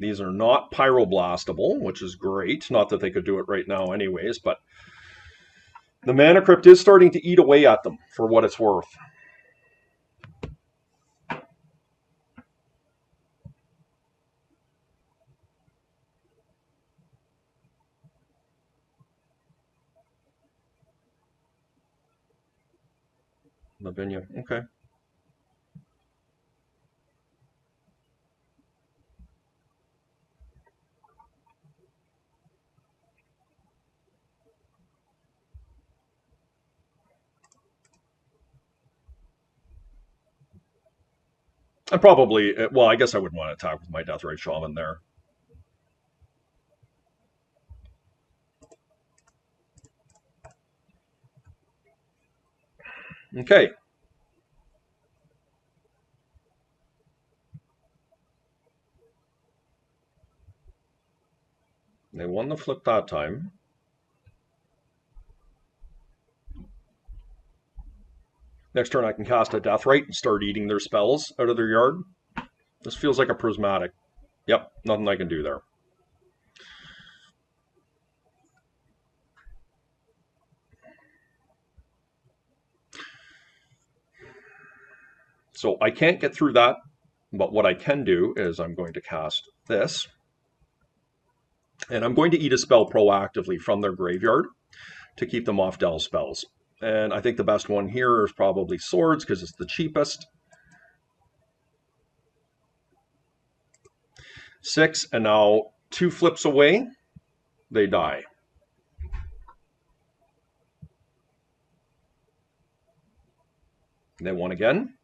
These are not pyroblastable, which is great. Not that they could do it right now anyways, but the Mana Crypt is starting to eat away at them for what it's worth. Lavinia. Okay. And probably, well, I guess I wouldn't want to attack with my Deathrite Shaman there. Okay. They won the flip that time. Next turn I can cast a Deathrite and start eating their spells out of their yard. This feels like a prismatic. Yep, nothing I can do there. So I can't get through that, but what I can do is I'm going to cast this. And I'm going to eat a spell proactively from their graveyard to keep them off Dell spells. And I think the best one here is probably Swords because it's the cheapest. 6, and now 2 flips away, they die. They won again.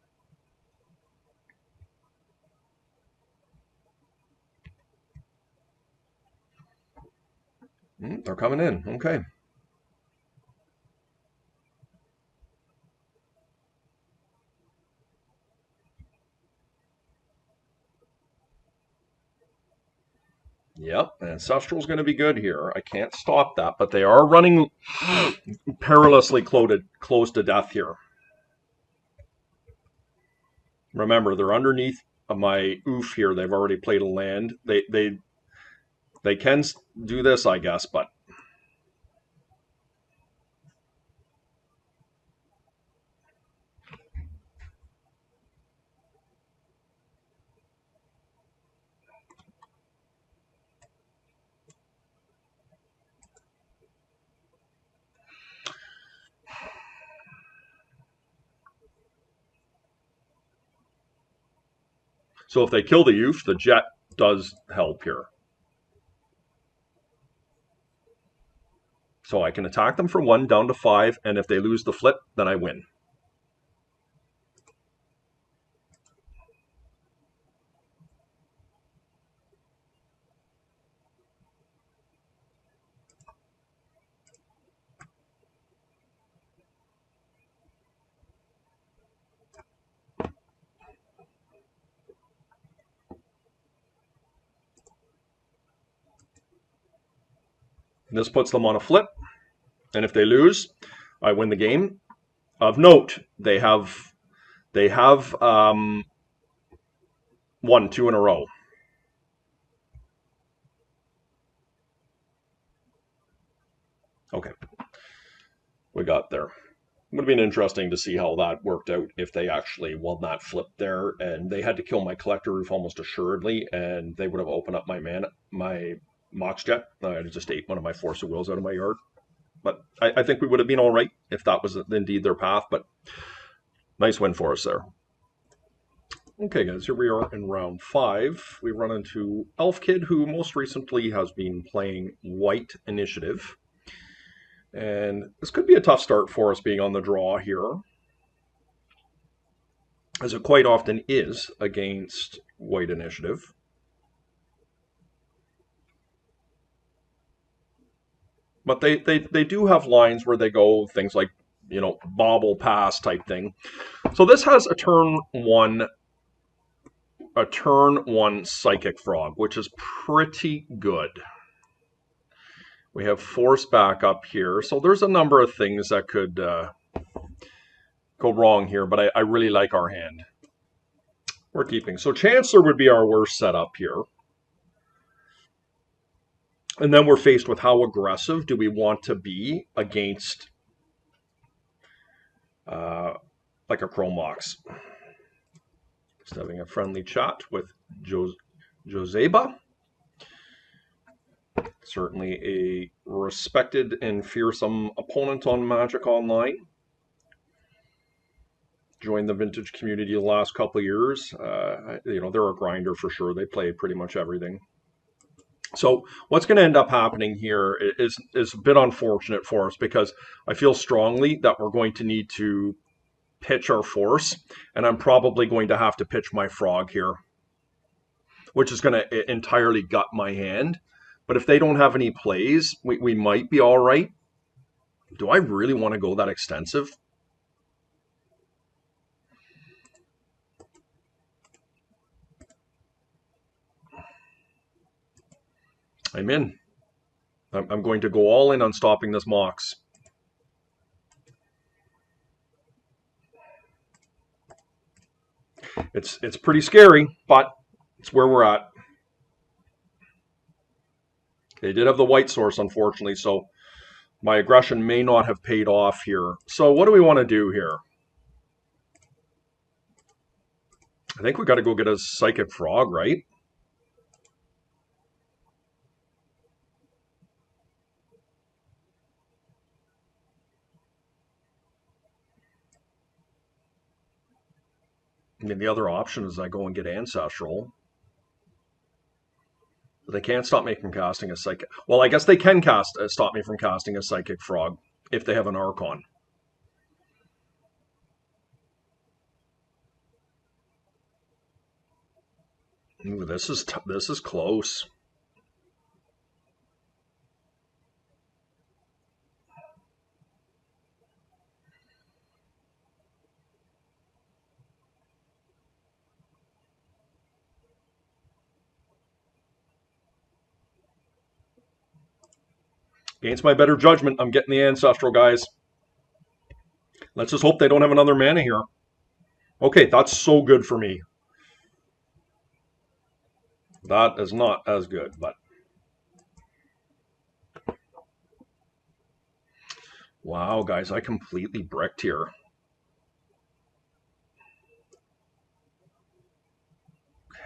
They're coming in. Okay. Yep, Ancestral's going to be good here. I can't stop that, but they are running perilously close to death here. Remember, they're underneath my oof here. They've already played a land. They can do this, I guess, but so if they kill the youth, the jet does help here. So I can attack them for 1 down to 5, and if they lose the flip, then I win. This puts them on a flip, and if they lose, I win the game. Of note, they have won 2 in a row. Okay, we got there. Would have been interesting to see how that worked out if they actually won that flip there, and they had to kill my Collector Roof almost assuredly, and they would have opened up my Mox Jet. I just ate one of my Force of Wills out of my yard. But I think we would have been all right if that was indeed their path, but nice win for us there. Okay, guys, here we are in round 5. We run into Elf Kid, who most recently has been playing White Initiative. And this could be a tough start for us being on the draw here, as it quite often is against White Initiative. But they do have lines where they go things like, you know, bobble pass type thing. So this has a turn 1 Psychic Frog, which is pretty good. We have Force back up here. So there's a number of things that could go wrong here, but I really like our hand. We're keeping. So Chancellor would be our worst setup here. And then we're faced with how aggressive do we want to be against like a Chromox. Just having a friendly chat with Joseba. Certainly a respected and fearsome opponent on Magic Online. Joined the vintage community the last couple of years. You know, they're a grinder for sure. They play pretty much everything. So what's going to end up happening here is a bit unfortunate for us, because I feel strongly that we're going to need to pitch our force, and I'm probably going to have to pitch my frog here, which is going to entirely gut my hand. But if they don't have any plays, we might be all right. Do I really want to go that extensive? I'm in. I'm going to go all in on stopping this Mox. It's pretty scary, but it's where we're at. They did have the white source, unfortunately, so my aggression may not have paid off here. So what do we want to do here? I think we got to go get a Psychic Frog, right? I mean, the other option is I go and get Ancestral. But they can't stop me from casting a Psychic. Well, I guess they can stop me from casting a Psychic Frog if they have an Archon. Ooh, this is close. Against my better judgment, I'm getting the Ancestral, guys. Let's just hope they don't have another mana here. Okay, that's so good for me. That is not as good, but... Wow, guys, I completely bricked here.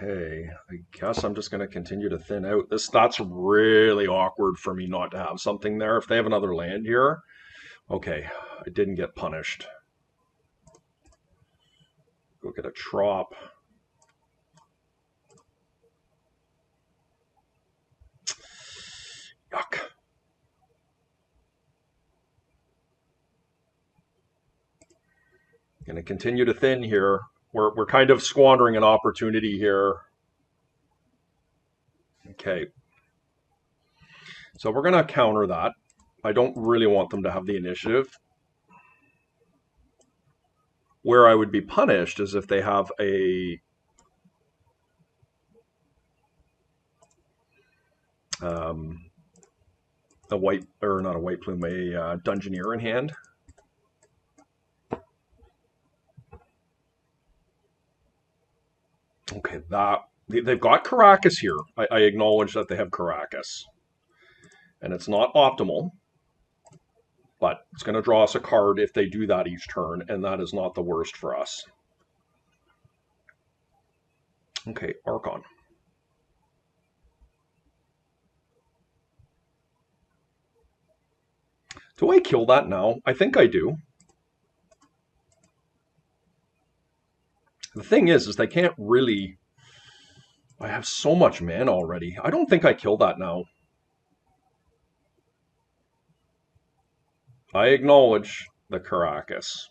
Okay, I guess I'm just going to continue to thin out. That's really awkward for me not to have something there. If they have another land here, okay, I didn't get punished. Go get a Trop. Yuck. Going to continue to thin here. We're kind of squandering an opportunity here. Okay. So we're going to counter that. I don't really want them to have the initiative. Where I would be punished is if they have a white, or not a white plume, a Dungeoneer in hand. Okay, they've got Caracas here. I acknowledge that they have Caracas. And it's not optimal, but it's going to draw us a card if they do that each turn, and that is not the worst for us. Okay, Archon. Do I kill that now? I think I do. The thing is they can't really... I have so much mana already. I don't think I kill that now. I acknowledge the Caracas.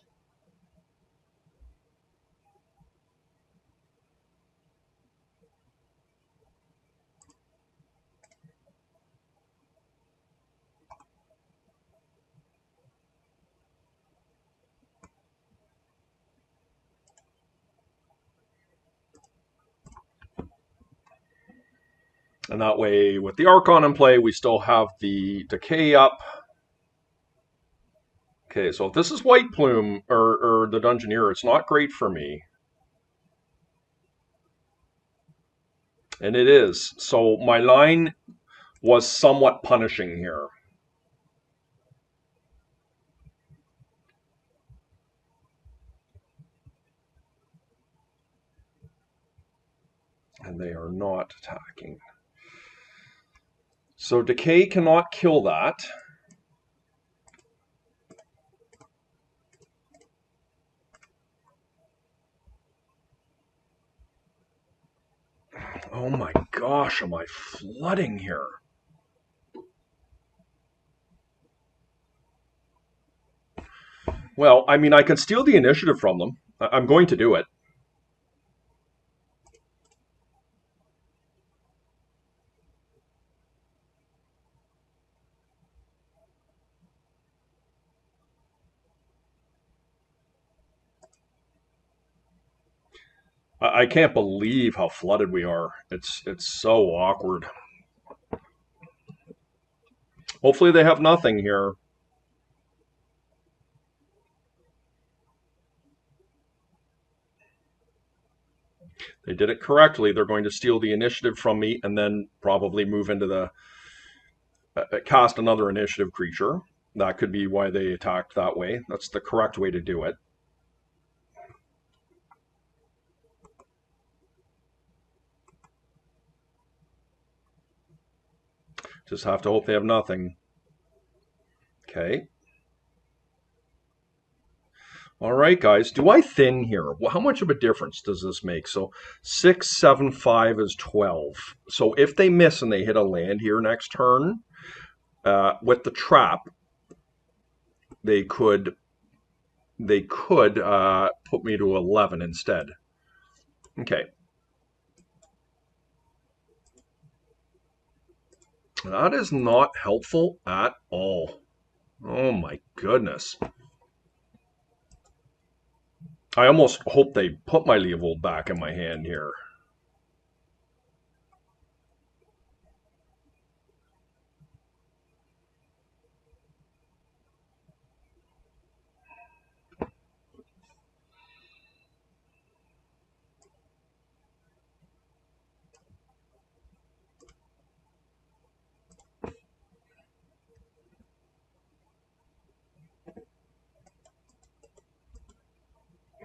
And that way, with the Archon in play, we still have the Decay up. Okay, so if this is White Plume, or the Dungeoneer, it's not great for me. And it is. So my line was somewhat punishing here. And they are not attacking. So Decay cannot kill that. Oh my gosh, am I flooding here? Well, I mean, I can steal the initiative from them. I'm going to do it. I can't believe how flooded we are. It's so awkward. Hopefully they have nothing here. They did it correctly. They're going to steal the initiative from me and then probably move into the cast another initiative creature. That could be why they attacked that way. That's the correct way to do it. Just have to hope they have nothing. Okay. All right, guys. Do I thin here? Well, how much of a difference does this make? So 6, 7, 5 is 12. So if they miss and they hit a land here next turn, with the trap, they could put me to 11 instead. Okay. That is not helpful at all. Oh my goodness. I almost hope they put my Leovold back in my hand here.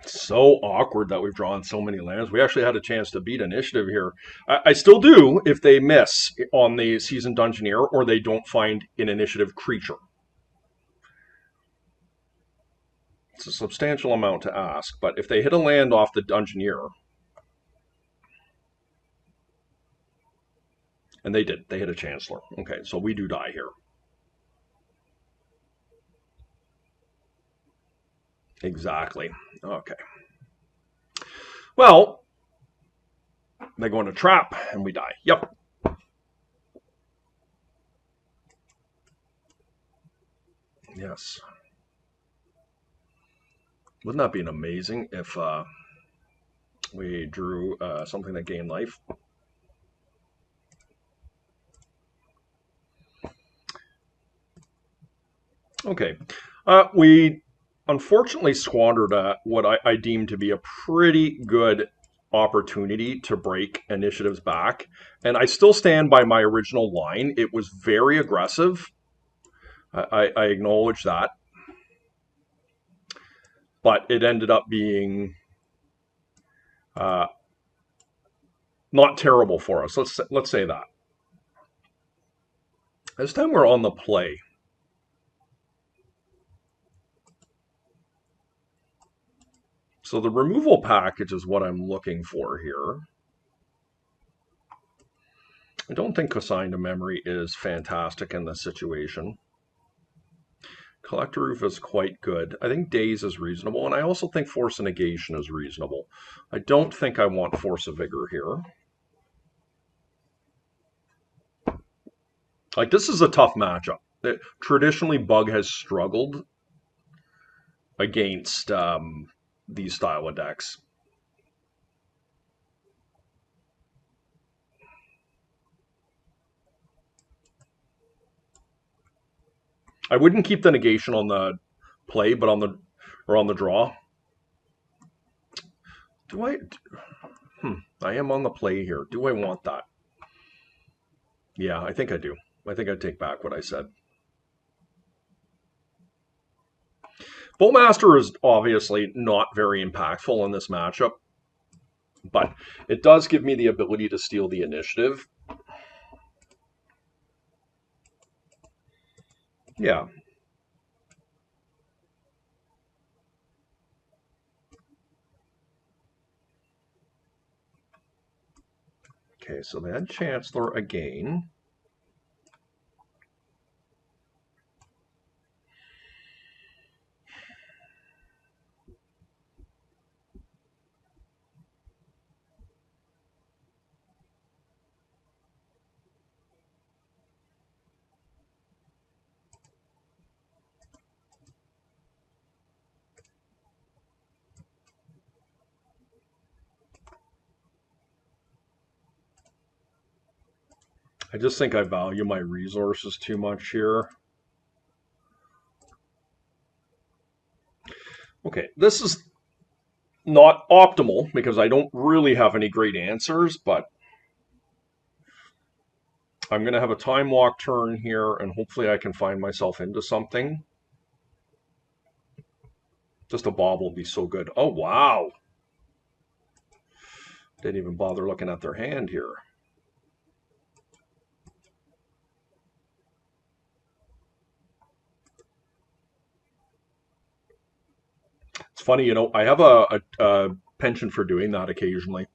So awkward that we've drawn so many lands. We actually had a chance to beat initiative here. I still do if they miss on the Seasoned Dungeoneer or they don't find an initiative creature. It's a substantial amount to ask, but if they hit a land off the Dungeoneer, and they did, they hit a Chancellor. Okay, so we do die here. Exactly. Okay. Well, they go into trap and we die. Yep. Yes. Wouldn't that be amazing if we drew something that gained life? Okay. We unfortunately squandered what I deem to be a pretty good opportunity to break initiatives back. And I still stand by my original line. It was very aggressive. I acknowledge that. But it ended up being uh, not terrible for us. Let's say that. This time we're on the play. So the removal package is what I'm looking for here. I don't think Consign to Memory is fantastic in this situation. Collector Roof is quite good. I think Daze is reasonable, and I also think Force of Negation is reasonable. I don't think I want Force of Vigor here. Like, this is a tough matchup. Traditionally, Bug has struggled against these style of decks. I wouldn't keep the negation on the play, but on the draw. Do I? I am on the play here. Do I want that? Yeah, I think I do. I think I take back what I said. Bowmaster is obviously not very impactful in this matchup, but it does give me the ability to steal the initiative. Yeah. Okay, so they had Chancellor again. I just think I value my resources too much here. Okay, this is not optimal because I don't really have any great answers, but I'm going to have a time walk turn here, and hopefully I can find myself into something. Just a bob will be so good. Oh, wow. Didn't even bother looking at their hand here. It's funny, I have a penchant for doing that occasionally,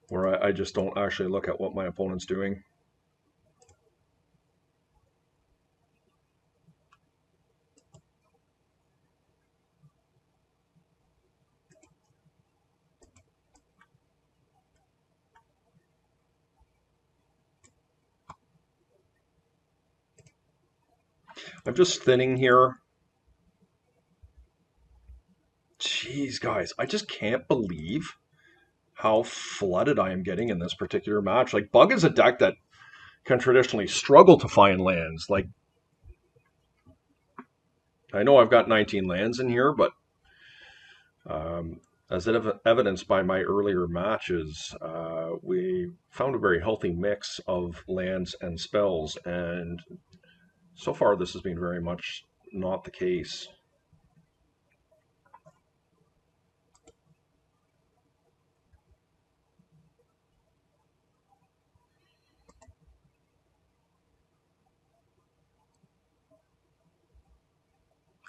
where I just don't actually look at what my opponent's doing. I'm just thinning here. Jeez, guys, I just can't believe how flooded I am getting in this particular match. Like, Bug is a deck that can traditionally struggle to find lands. Like, I know I've got 19 lands in here, but as evidenced by my earlier matches, we found a very healthy mix of lands and spells, and so far this has been very much not the case.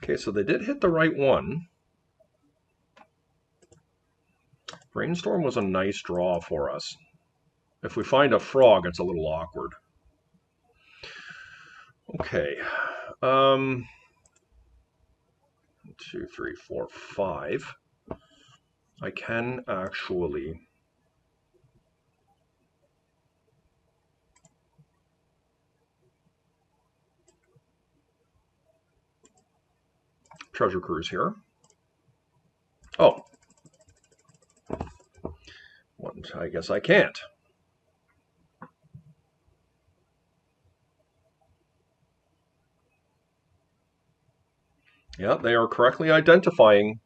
Okay, so they did hit the right one. Brainstorm was a nice draw for us. If we find a frog, it's a little awkward. Okay. 1, 2, 3, 4, 5. I can actually treasure cruise here. Oh. I guess I can't. Yeah, they are correctly identifying.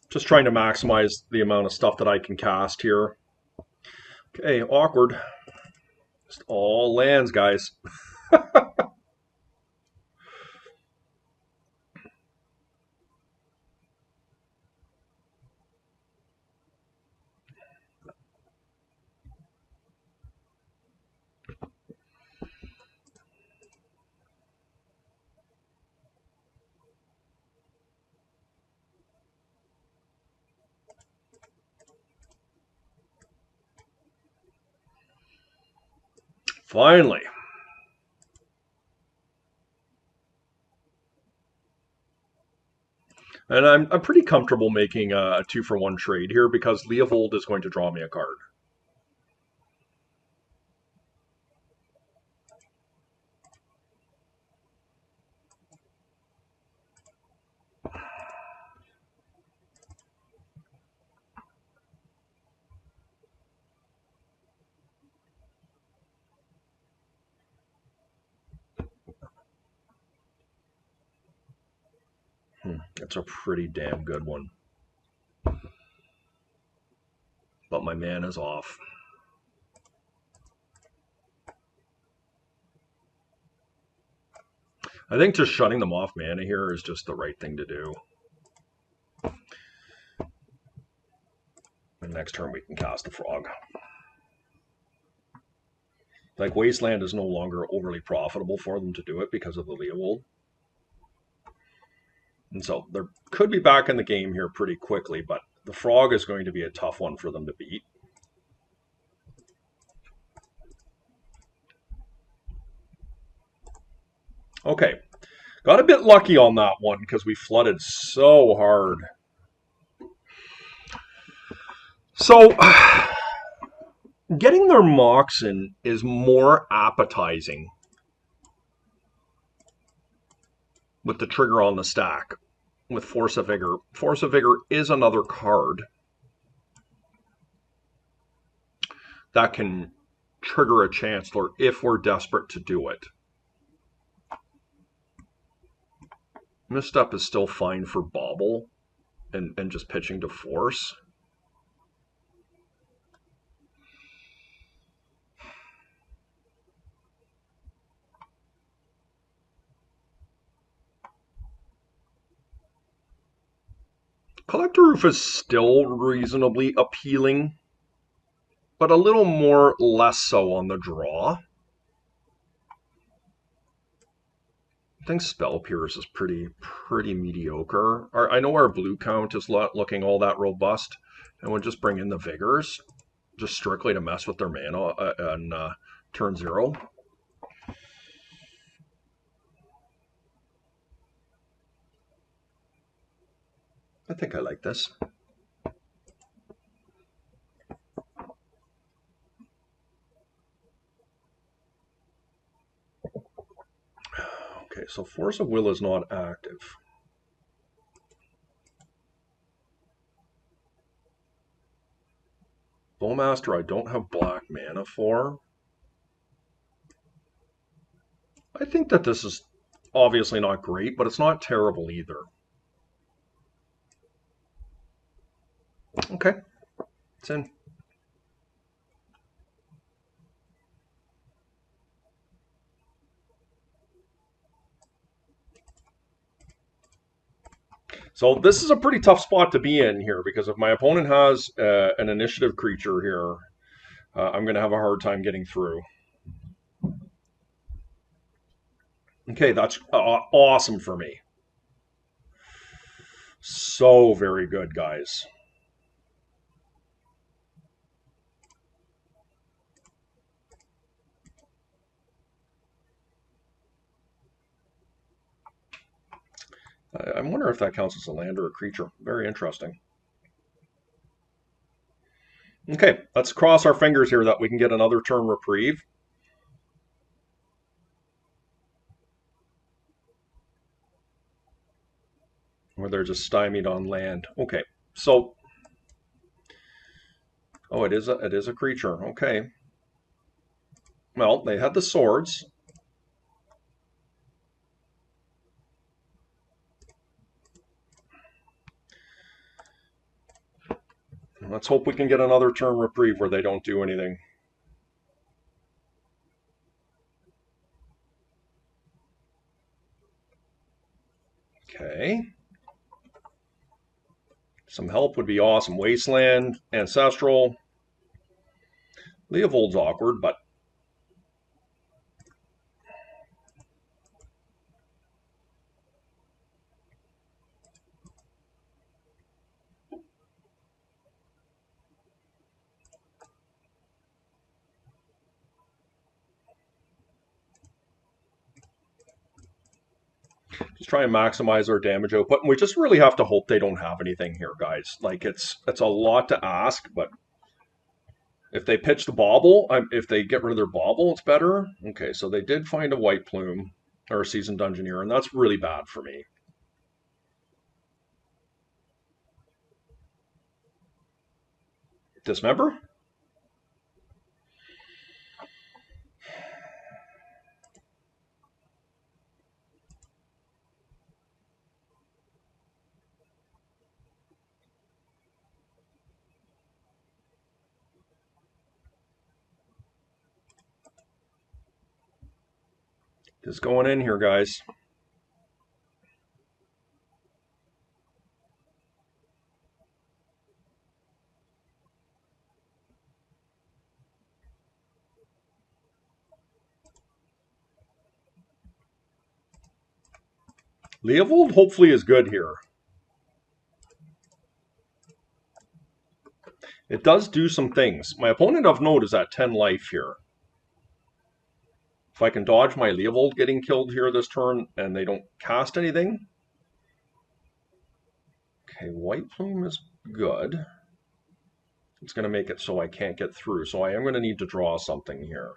Just trying to maximize the amount of stuff that I can cast here. Okay, awkward. Just all lands, guys. Finally. And I'm pretty comfortable making a 2-for-1 trade here because Leovold is going to draw me a card. It's a pretty damn good one. But my mana's off. I think just shutting them off mana here is just the right thing to do. And next turn we can cast the Frog. Like, Wasteland is no longer overly profitable for them to do it because of the Leovold. And so they could be back in the game here pretty quickly, but the Frog is going to be a tough one for them to beat. Okay, got a bit lucky on that one because we flooded so hard. So, getting their Mox in is more appetizing with the trigger on the stack with Force of Vigor. Force of Vigor is another card that can trigger a Chancellor if we're desperate to do it. Misstep is still fine for Bauble and just pitching to Force. Collector Roof is still reasonably appealing, but a little more less so on the draw. I think Spell Pierce is pretty mediocre. I know our blue count is looking all that robust, and we'll just bring in the Vigors, just strictly to mess with their mana on turn 0. I think I like this. Okay, so Force of Will is not active. Bowmaster I don't have black mana for. I think that this is obviously not great, but it's not terrible either. Okay, it's in. So this is a pretty tough spot to be in here, because if my opponent has an initiative creature here, I'm going to have a hard time getting through. Okay, that's awesome for me. So very good, guys. I wonder if that counts as a land or a creature. Very interesting. Okay, let's cross our fingers here that we can get another turn reprieve. Or they're just stymied on land. Okay, so it is a creature. Okay. Well, they had the swords. Let's hope we can get another turn reprieve where they don't do anything. Okay. Some help would be awesome. Wasteland, Ancestral. Leovold's awkward, but just try and maximize our damage output. And we just really have to hope they don't have anything here, guys. Like, it's a lot to ask, but if they pitch the Bauble, if they get rid of their Bauble, it's better. Okay, so they did find a White Plume or a Seasoned Dungeoneer, and that's really bad for me. Dismember? Just going in here, guys. Leovold hopefully is good here. It does do some things. My opponent of note is at 10 life here. If I can dodge my Leovold getting killed here this turn and they don't cast anything. Okay, White Plume is good. It's going to make it so I can't get through. So I am going to need to draw something here.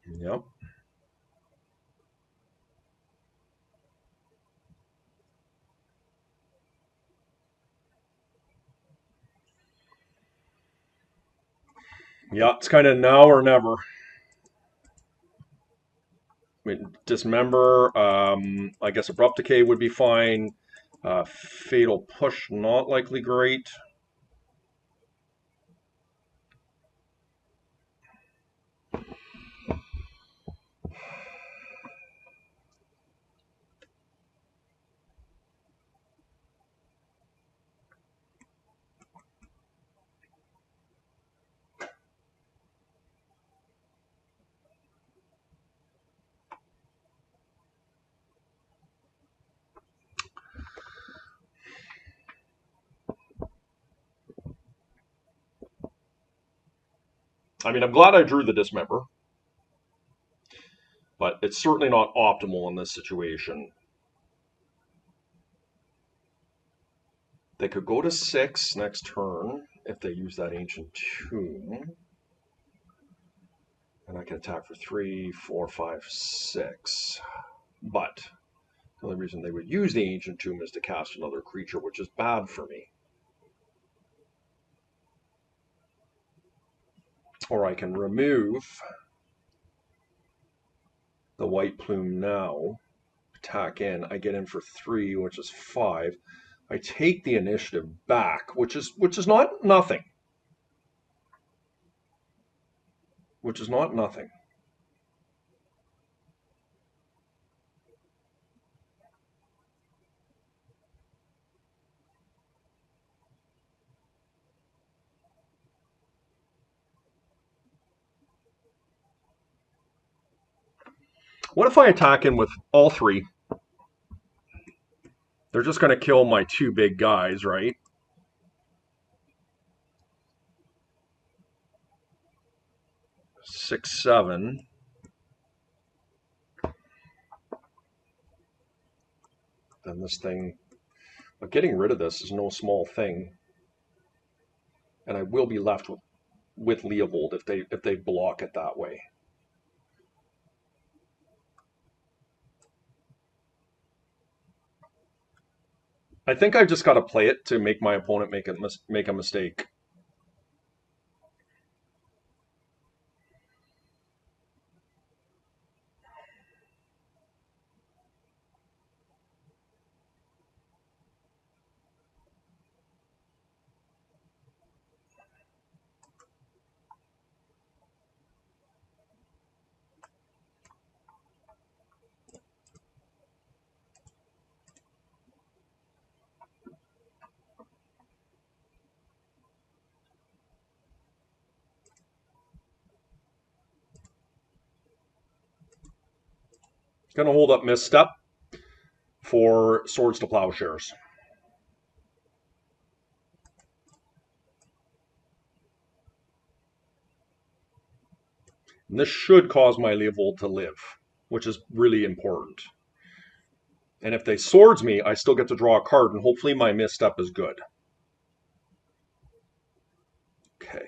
Yep. Yeah, it's kind of now or never. I mean, Dismember, I guess Abrupt Decay would be fine. Fatal Push, not likely great. I mean, I'm glad I drew the Dismember, but it's certainly not optimal in this situation. They could go to 6 next turn if they use that Ancient Tomb. And I can attack for 3, 4, 5, 6. But the only reason they would use the Ancient Tomb is to cast another creature, which is bad for me. Or I can remove the White Plume now, attack in. I get in for 3, which is 5. I take the initiative back, which is not nothing. Which is not nothing. What if I attack in with all 3? They're just going to kill my 2 big guys, right? Six, 7. Then this thing, but getting rid of this is no small thing. And I will be left with Leovold if they block it that way. I think I just got to play it to make my opponent make a mistake. Going to hold up Misstep for Swords to Plowshares. And this should cause my Leovold to live, which is really important. And if they swords me, I still get to draw a card, and hopefully my Misstep is good. Okay.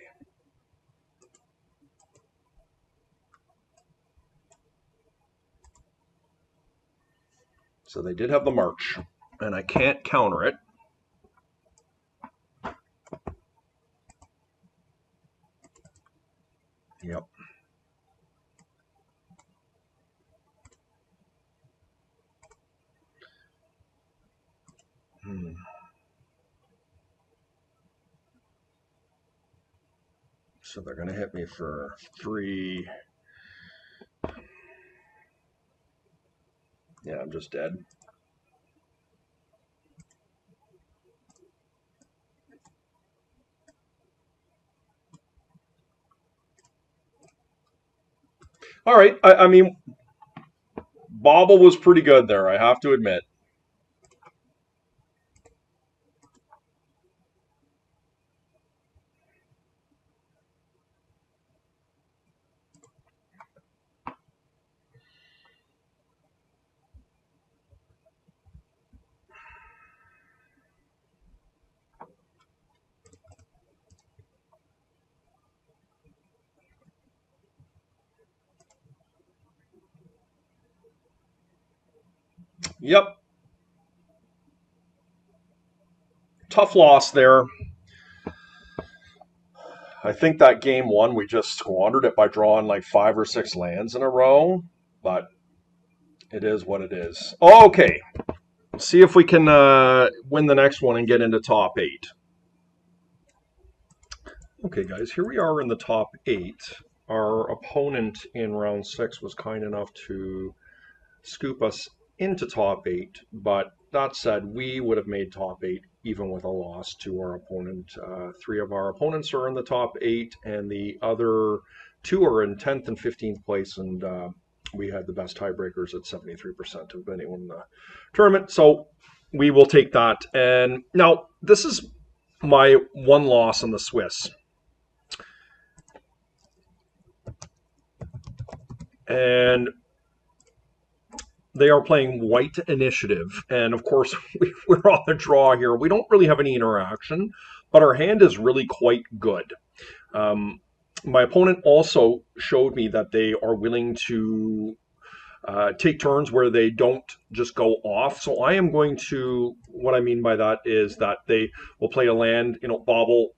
So they did have the March, and I can't counter it. Yep. So they're going to hit me for 3. Yeah, I'm just dead. All right. I mean, bobble was pretty good there, I have to admit. Yep. Tough loss there. I think that game one, we just squandered it by drawing like 5 or 6 lands in a row, but it is what it is. Okay, see if we can win the next one and get into top 8. Okay, guys, here we are in the top 8. Our opponent in round 6 was kind enough to scoop us into top 8, but that said, we would have made top 8 even with a loss to our opponent. 3 of our opponents are in the top 8, and the other 2 are in 10th and 15th place, and we had the best tiebreakers at 73% of anyone in the tournament, so we will take that. And now, this is my one loss in the Swiss. And they are playing white initiative, and of course we're on the draw here. We don't really have any interaction, but our hand is really quite good. My opponent also showed me that they are willing to take turns where they don't just go off. So I am going to, what I mean by that is that they will play a land, bobble,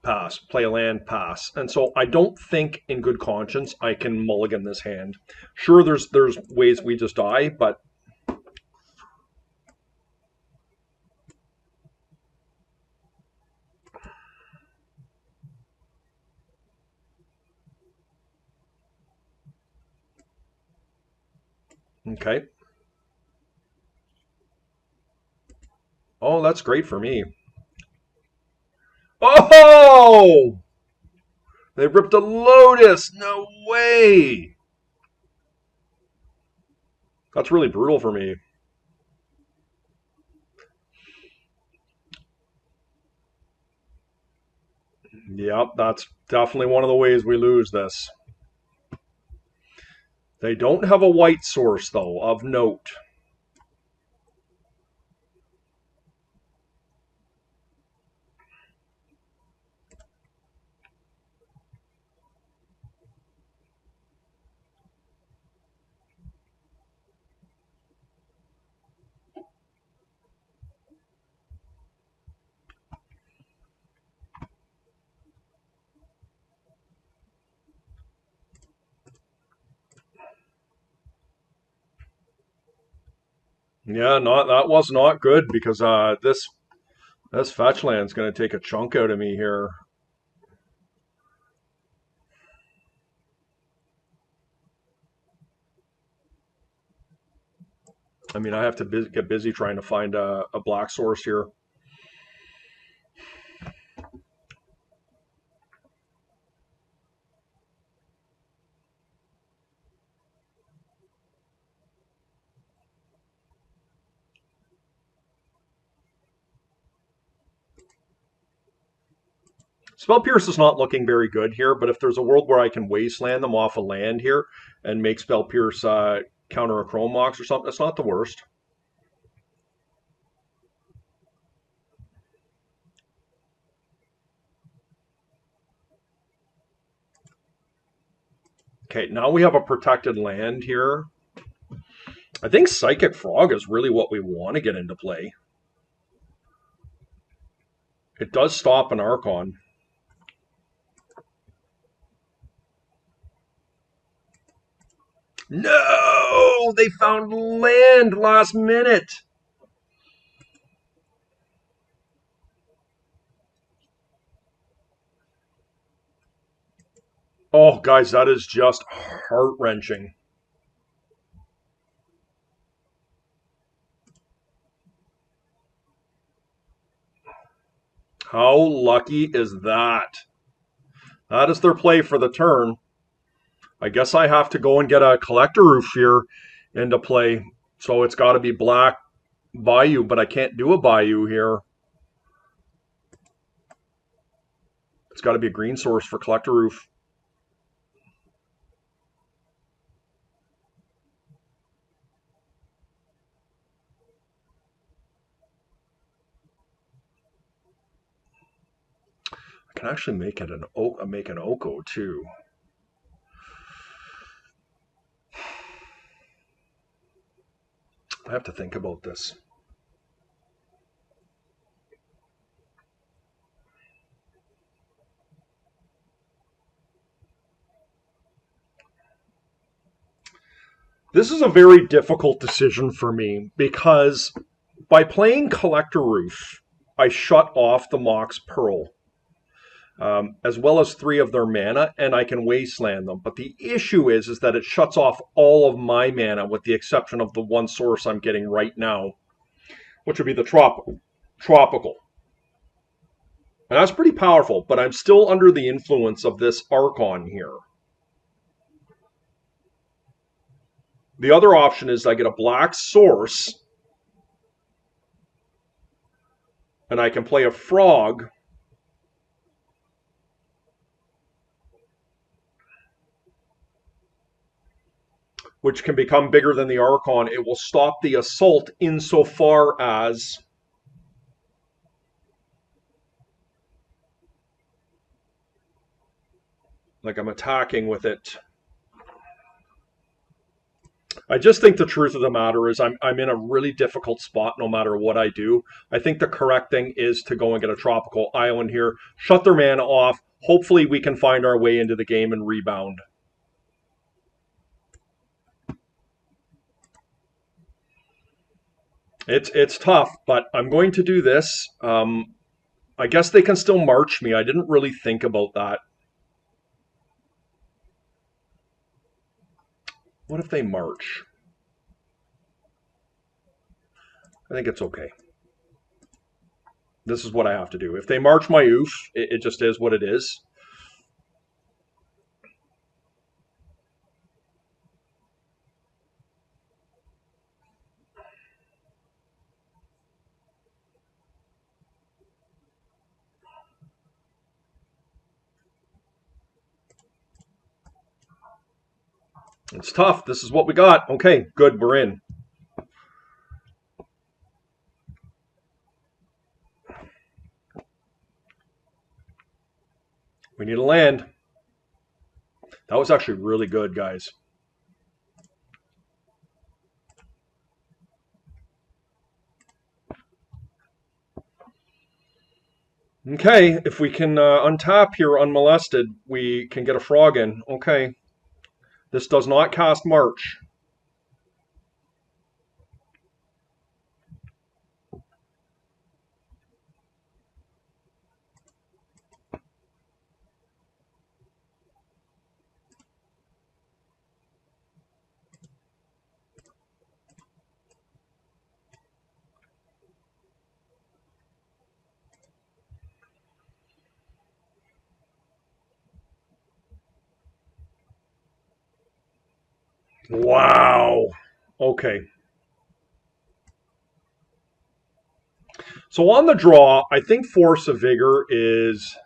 pass, play a land, pass. And so I don't think in good conscience I can mulligan this hand. Sure, there's ways we just die, but okay. Oh, that's great for me. Oh! They ripped a Lotus! No way! That's really brutal for me. Yep, that's definitely one of the ways we lose this. They don't have a white source, though, of note. Yeah, that was not good because this fetch land's going to take a chunk out of me here. I mean, I have to get busy trying to find a black source here. Spell Pierce is not looking very good here, but if there's a world where I can wasteland them off a land here and make Spell Pierce counter a Chrome Mox or something, that's not the worst. Okay, now we have a protected land here. I think Psychic Frog is really what we want to get into play. It does stop an Archon. No! They found land last minute! Oh, guys, that is just heart-wrenching. How lucky is that? That is their play for the turn. I guess I have to go and get a Collector Roof here into play. So it's got to be black Bayou, but I can't do a Bayou here. It's got to be a green source for Collector Roof. I can actually make it an Oko too. I have to think about this. This is a very difficult decision for me because by playing Collector Roof, I shut off the Mox Pearl, as well as 3 of their mana, and I can Wasteland them. But the issue is that it shuts off all of my mana with the exception of the one source I'm getting right now, which would be the Tropical. And that's pretty powerful, but I'm still under the influence of this Archon here. The other option is I get a black source, and I can play a Frog, which can become bigger than the Archon. It will stop the assault insofar as like I'm attacking with it. I just think the truth of the matter is I'm in a really difficult spot no matter what I do. I think the correct thing is to go and get a Tropical Island here, shut their mana off. Hopefully we can find our way into the game and rebound. It's tough, but I'm going to do this. I guess they can still march me. I didn't really think about that. What if they march? I think it's okay. This is what I have to do. If they march my oof, it just is what it is. It's tough. This is what we got. Okay, good. We're in. We need a land. That was actually really good, guys. Okay, if we can untap here unmolested, we can get a frog in. Okay. This does not cast March. Wow. Okay. So on the draw, I think Force of Vigor is...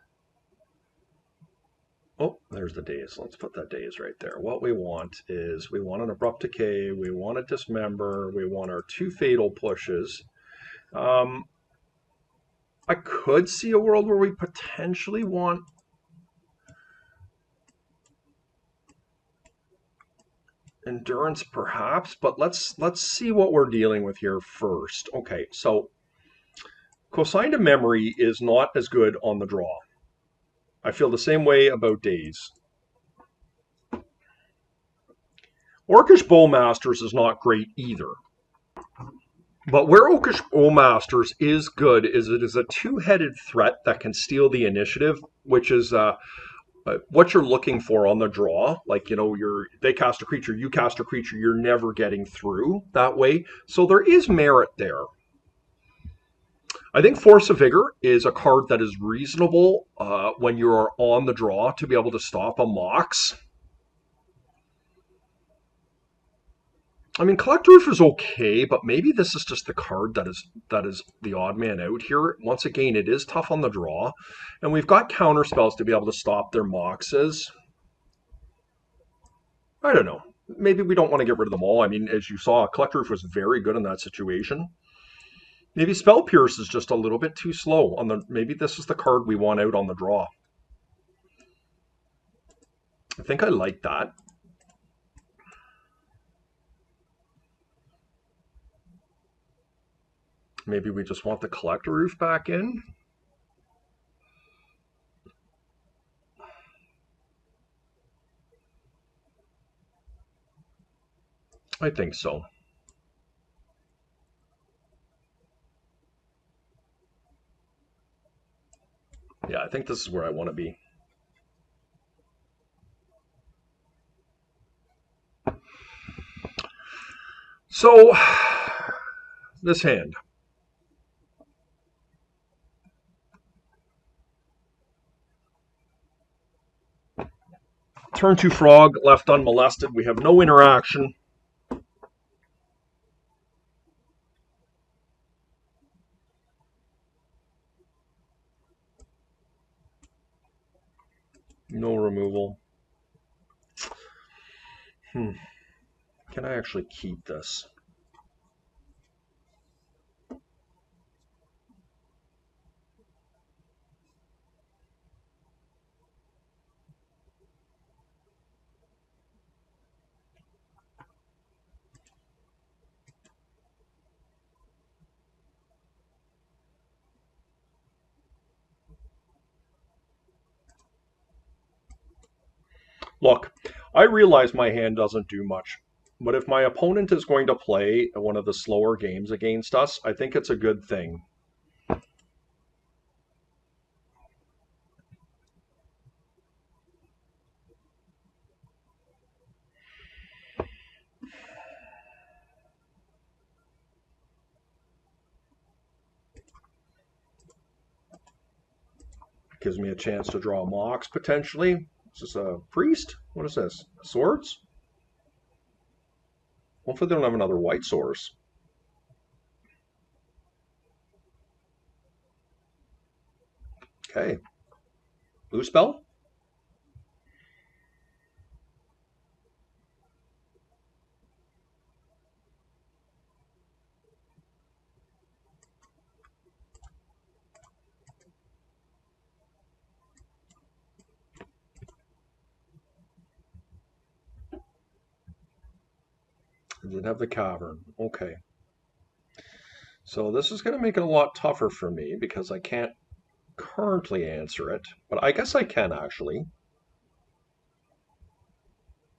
Oh, there's the days. Let's put that days right there. What we want is we want an Abrupt Decay, we want a Dismember, we want our 2 Fatal Pushes. I could see a world where we potentially want... Endurance, perhaps, but let's see what we're dealing with here first. Okay, so Consigned to Memory is not as good on the draw. I feel the same way about Days. Orcish Bowmasters is not great either. But where Orcish Bowmasters is good is it is a 2-headed threat that can steal the initiative, which is what you're looking for on the draw. Like, you know, they cast a creature, you cast a creature, you're never getting through that way. So there is merit there. I think Force of Vigor is a card that is reasonable when you're on the draw to be able to stop a Mox. I mean, Collector Roof is okay, but maybe this is just the card that is the odd man out here. Once again, it is tough on the draw, and we've got counter spells to be able to stop their moxes. I don't know. Maybe we don't want to get rid of them all. I mean, as you saw, Collector Roof was very good in that situation. Maybe Spell Pierce is just a little bit too slow on the. Maybe this is the card we want out on the draw. I think I like that. Maybe we just want the Collector Roof back in. I think so. Yeah, I think this is where I want to be. So, this hand. Turn 2 Frog, left unmolested. We have no interaction. No removal. Can I actually keep this? Look, I realize my hand doesn't do much, but if my opponent is going to play one of the slower games against us, I think it's a good thing. Gives me a chance to draw Mox, potentially. Is this a priest? What is this? Swords? Hopefully they don't have another white source. Okay. Blue spell? I didn't have the cavern. Okay. So this is going to make it a lot tougher for me because I can't currently answer it, but I guess I can actually.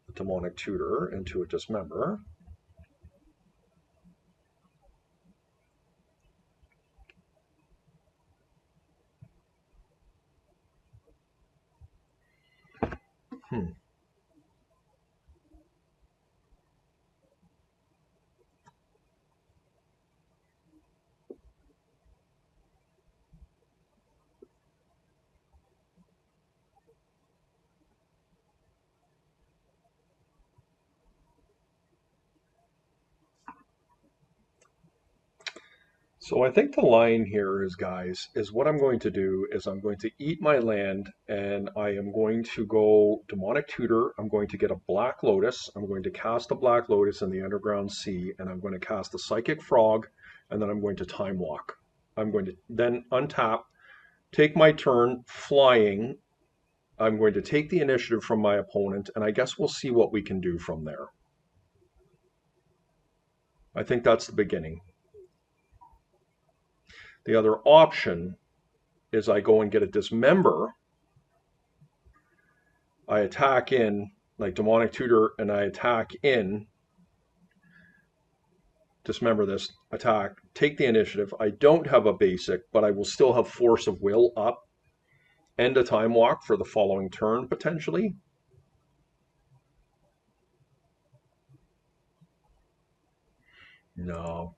A demonic tutor into a dismember. Hmm. So I think the line here is, guys, is what I'm going to do is I'm going to eat my land and I am going to go Demonic Tutor. I'm going to get a Black Lotus. I'm going to cast a Black Lotus in the Underground Sea and I'm going to cast a Psychic Frog and then I'm going to Time Walk. I'm going to then untap, take my turn flying. I'm going to take the initiative from my opponent and I guess we'll see what we can do from there. I think that's the beginning. The other option is I go and get a Dismember. I attack in, like Demonic Tutor, and I attack in, dismember this, attack, take the initiative. I don't have a basic, but I will still have Force of Will up. End a Time Walk for the following turn, potentially. No.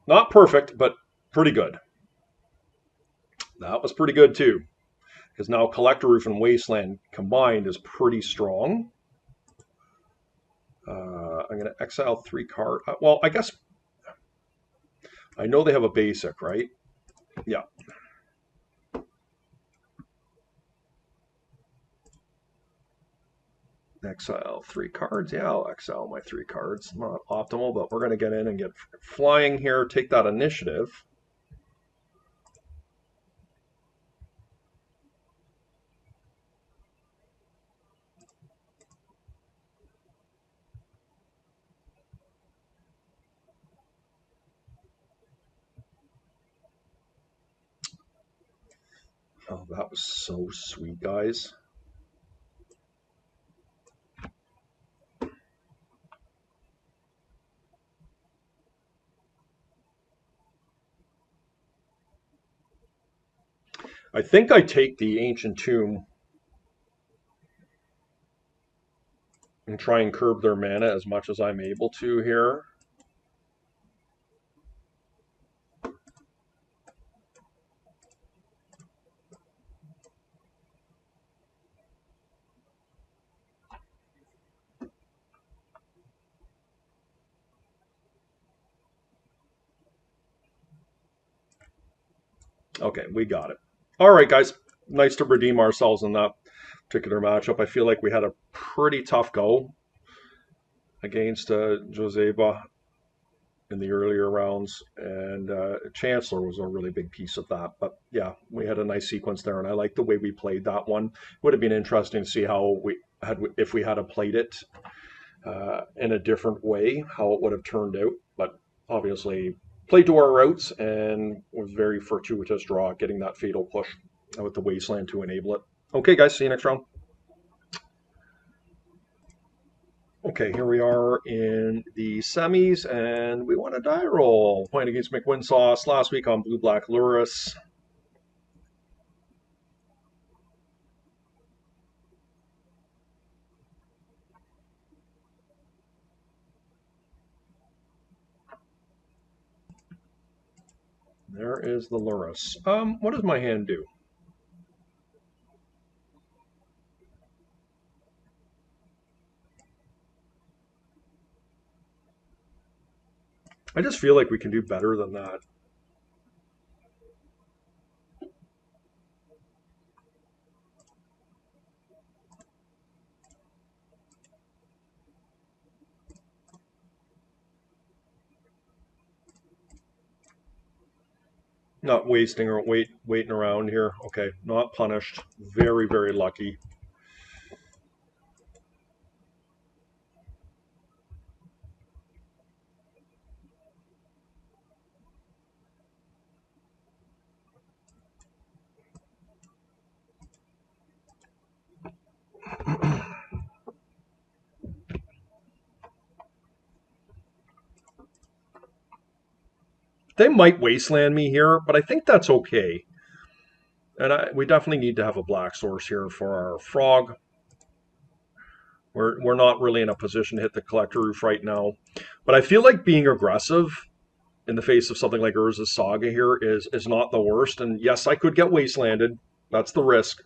Not perfect, but pretty good. That was pretty good too, because now Collector Roof and Wasteland combined is pretty strong. I'm going to exile 3 cards. Well, I guess I know they have a basic, right? Yeah. Exile 3 cards. Yeah, I'll exile my 3 cards. Not optimal, but we're going to get in and get flying here, take that initiative. Oh, that was so sweet, guys. I think I take the Ancient Tomb and try and curb their mana as much as I'm able to here. Okay, we got it. All right, guys. Nice to redeem ourselves in that particular matchup. I feel like we had a pretty tough go against Joseba in the earlier rounds, and Chancellor was a really big piece of that. But yeah, we had a nice sequence there, and I like the way we played that one. Would have been interesting to see how we had if we had played it in a different way, how it would have turned out. But obviously, played to our routes and was very fortuitous draw, getting that fatal push with the Wasteland to enable it. Okay, guys, see you next round. Okay, here we are in the semis, and we want a die roll. Playing against McWinsauce last week on Blue-Black Luris. There is the Luris. What does my hand do? I just feel like we can do better than that. Not wasting or waiting around here. Okay, not punished. Very, very lucky. They might wasteland me here, but I think that's okay. And we definitely need to have a black source here for our frog. We're not really in a position to hit the Collector Roof right now. But I feel like being aggressive in the face of something like Urza's Saga here is not the worst. And yes, I could get wastelanded. That's the risk.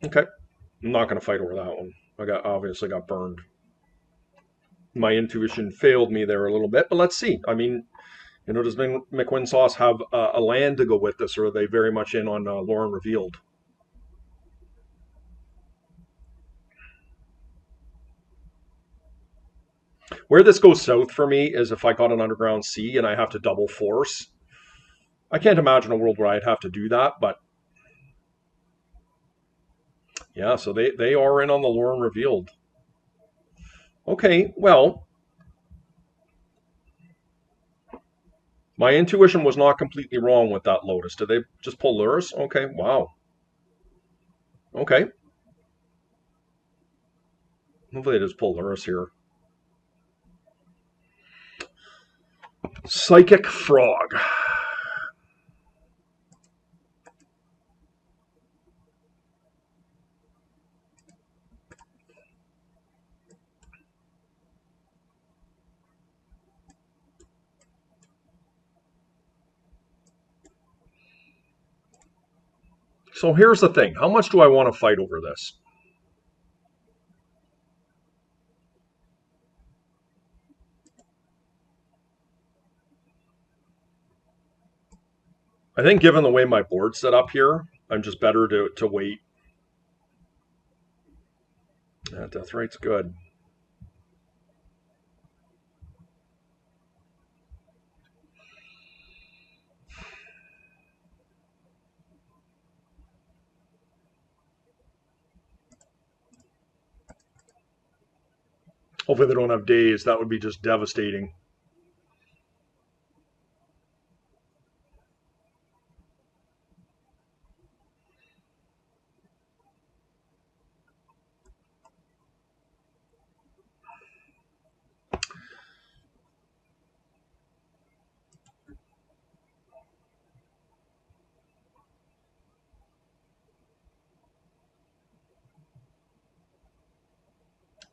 Okay. I'm not going to fight over that one. I obviously got burned. My intuition failed me there a little bit, but let's see. I mean, does McWinsauce have a land to go with this, or are they very much in on Lauren Revealed? Where this goes south for me is if I got an Underground Sea and I have to double force. I can't imagine a world where I'd have to do that, but yeah, so they are in on the Lauren Revealed. Okay, well, my intuition was not completely wrong with that Lotus. Did they just pull Luris? Okay, wow. Okay. Hopefully they just pull Luris here. Psychic Frog. So here's the thing. How much do I want to fight over this? I think given the way my board's set up here, I'm just better to wait. Yeah, death rate's good. Hopefully they don't have days. That would be just devastating.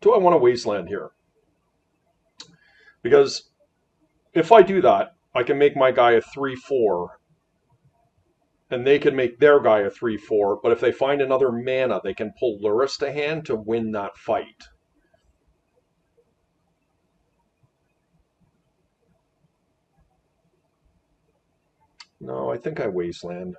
Do I want to wasteland here? Because if I do that, I can make my guy a 3/4, and they can make their guy a 3/4. But if they find another mana, they can pull Lurrus to hand to win that fight. No, I think I wasteland.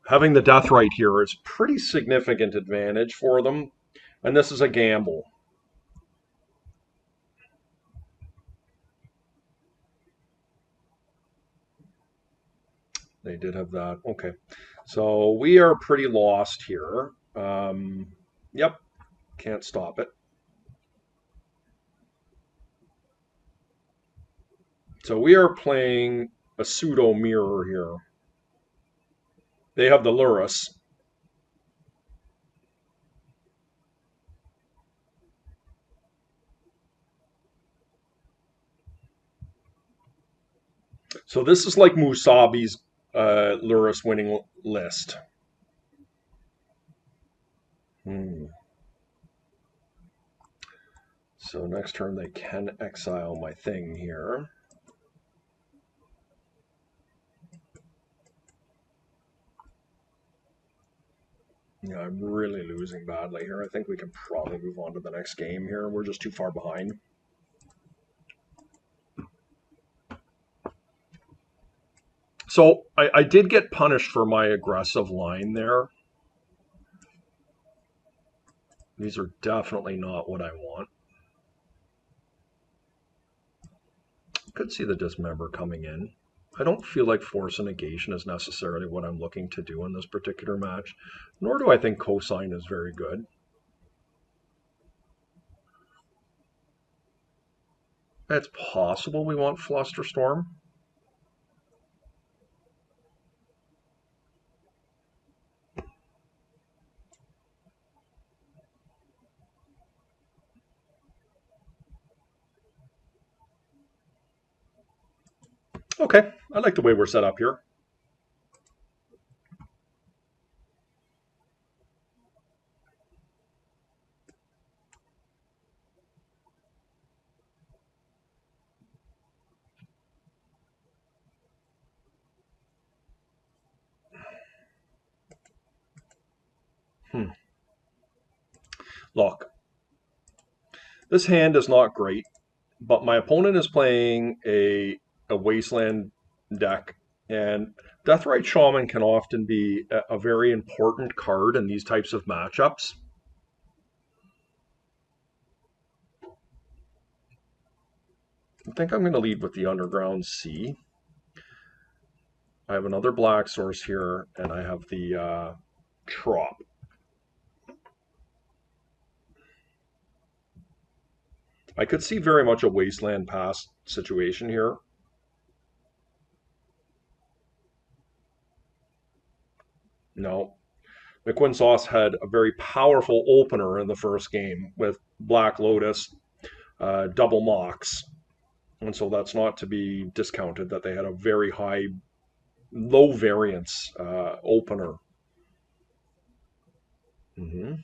Having the death right here is pretty significant advantage for them, and this is a gamble. They did have that. Okay, so we are pretty lost here. Yep, can't stop it. So we are playing a pseudo mirror here. They have the Lurrus. So this is like Musabi's Lurrus winning list. So next turn they can exile my thing here. Yeah, I'm really losing badly here. I think we can probably move on to the next game here. We're just too far behind. So I did get punished for my aggressive line there. These are definitely not what I want. Could see the Dismember coming in. I don't feel like Force and Negation is necessarily what I'm looking to do in this particular match, nor do I think Cosine is very good. It's possible we want Flusterstorm. Okay, I like the way we're set up here. Look, this hand is not great, but my opponent is playing a Wasteland deck, and Deathrite Shaman can often be a very important card in these types of matchups. I think I'm going to lead with the Underground Sea. I have another black source here, and I have the Trop. I could see very much a Wasteland Pass situation here. No. McQuinn Sauce had a very powerful opener in the first game with Black Lotus, double Mox. And so that's not to be discounted that they had a very high, low variance opener. Mm-hmm.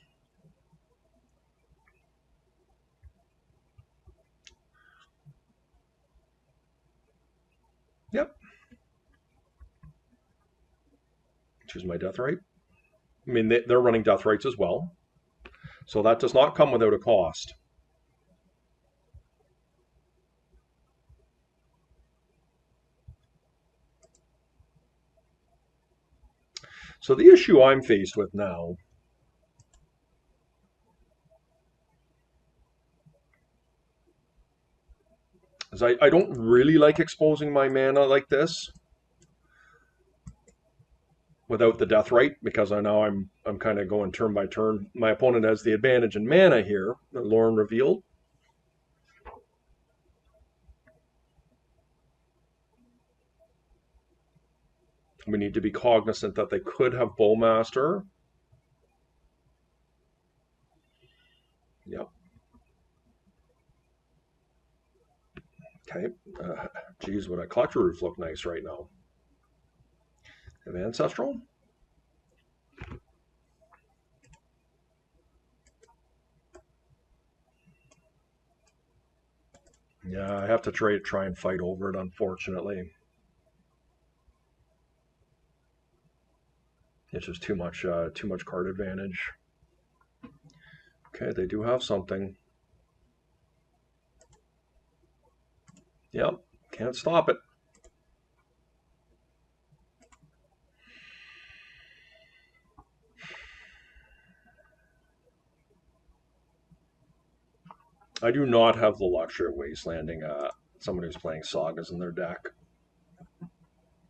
Yep. Choose my death right. I mean, they're running death rights as well. So that does not come without a cost. So the issue I'm faced with now is I don't really like exposing my mana like this without the death right, because I know I'm kind of going turn by turn. My opponent has the advantage in mana here, Lauren revealed. We need to be cognizant that they could have Bowmaster. Yep. Okay. Geez, would a Collector Roof look nice right now? Have Ancestral? Yeah, I have to try and fight over it, unfortunately. It's just too much card advantage. Okay, they do have something. Yep, can't stop it. I do not have the luxury of wastelanding someone who's playing sagas in their deck.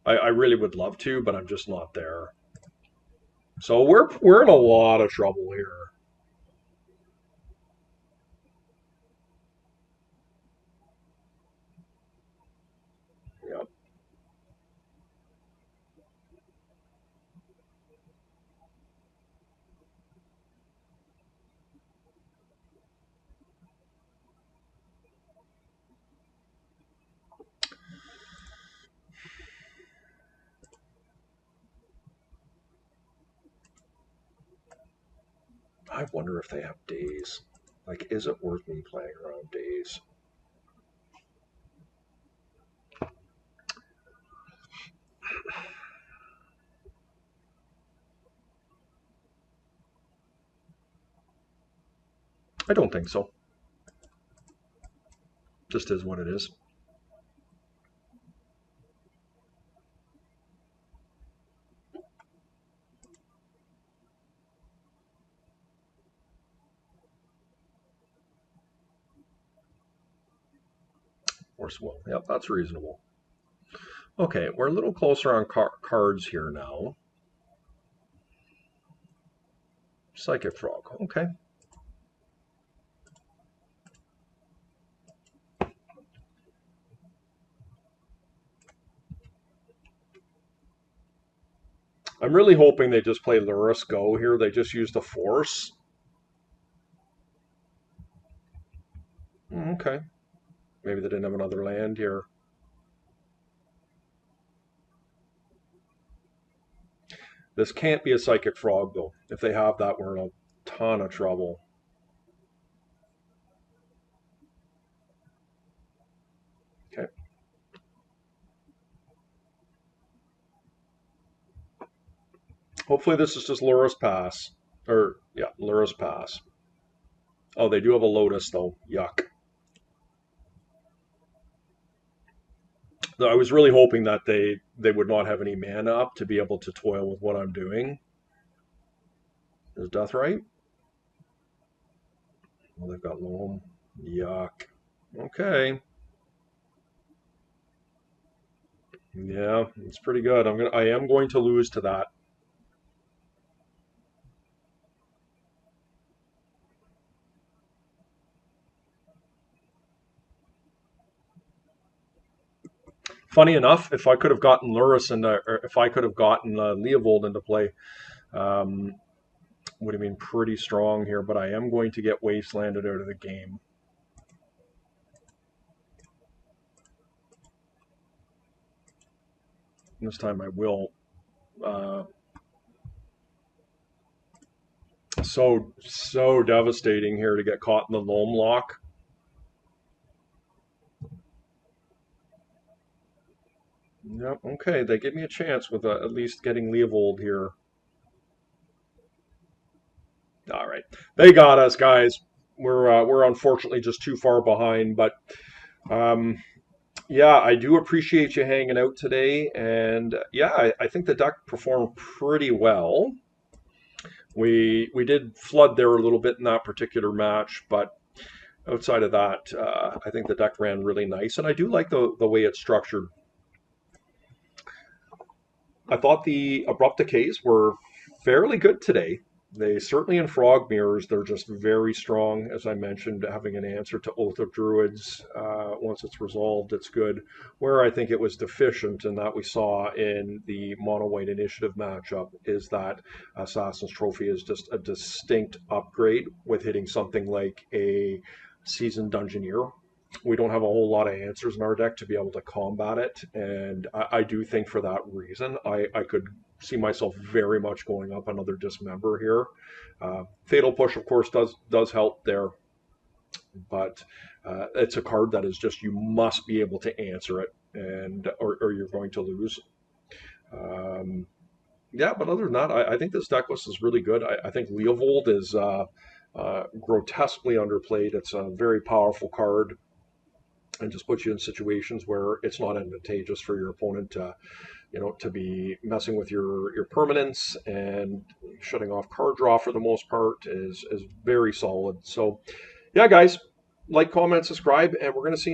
I really would love to, but I'm just not there. So we're in a lot of trouble here. Yep. I wonder if they have days. Like, is it worth me playing around days? I don't think so. Just is what it is. Force will. Yep, that's reasonable. Okay, we're a little closer on cards here now. Psychic Frog. Okay. I'm really hoping they just play Luris Go here. They just used a force. Okay. Maybe they didn't have another land here. This can't be a Psychic Frog, though. If they have that, we're in a ton of trouble. Okay. Hopefully this is just Luris Pass. Or, yeah, Luris Pass. Oh, they do have a Lotus, though. Yuck. I was really hoping that they would not have any mana up to be able to toil with what I'm doing. Is Death right? Well, they've got Loam. Yuck. Okay. Yeah, it's pretty good. I am going to lose to that. Funny enough, if I could have gotten Luris or if I could have gotten Leovold into play, would have been pretty strong here. But I am going to get Wastelanded out of the game. This time I will. So devastating here to get caught in the Loam lock. Yep. Okay, they gave me a chance with at least getting Leovold here. All right, they got us, guys. We're unfortunately just too far behind, but um, yeah, I do appreciate you hanging out today, and yeah, I think the deck performed pretty well. We did flood there a little bit in that particular match, but outside of that, I think the deck ran really nice, and I do like the way it's structured. I thought the abrupt decays were fairly good today. They certainly in frog mirrors, they're just very strong. As I mentioned, having an answer to Oath of Druids, once it's resolved, it's good. Where I think it was deficient, and that we saw in the mono white initiative matchup, is that Assassin's Trophy is just a distinct upgrade with hitting something like a seasoned Dungeoneer. We don't have a whole lot of answers in our deck to be able to combat it. And I do think for that reason, I could see myself very much going up another Dismember here. Fatal Push, of course, does help there, but it's a card that is just you must be able to answer it, and or you're going to lose. Um, yeah, but other than that, I think this deck list is really good. I think Leovold is grotesquely underplayed. It's a very powerful card and just puts you in situations where it's not advantageous for your opponent to, to be messing with your permanents, and shutting off card draw for the most part is very solid. So, yeah, guys, like, comment, subscribe, and we're going to see you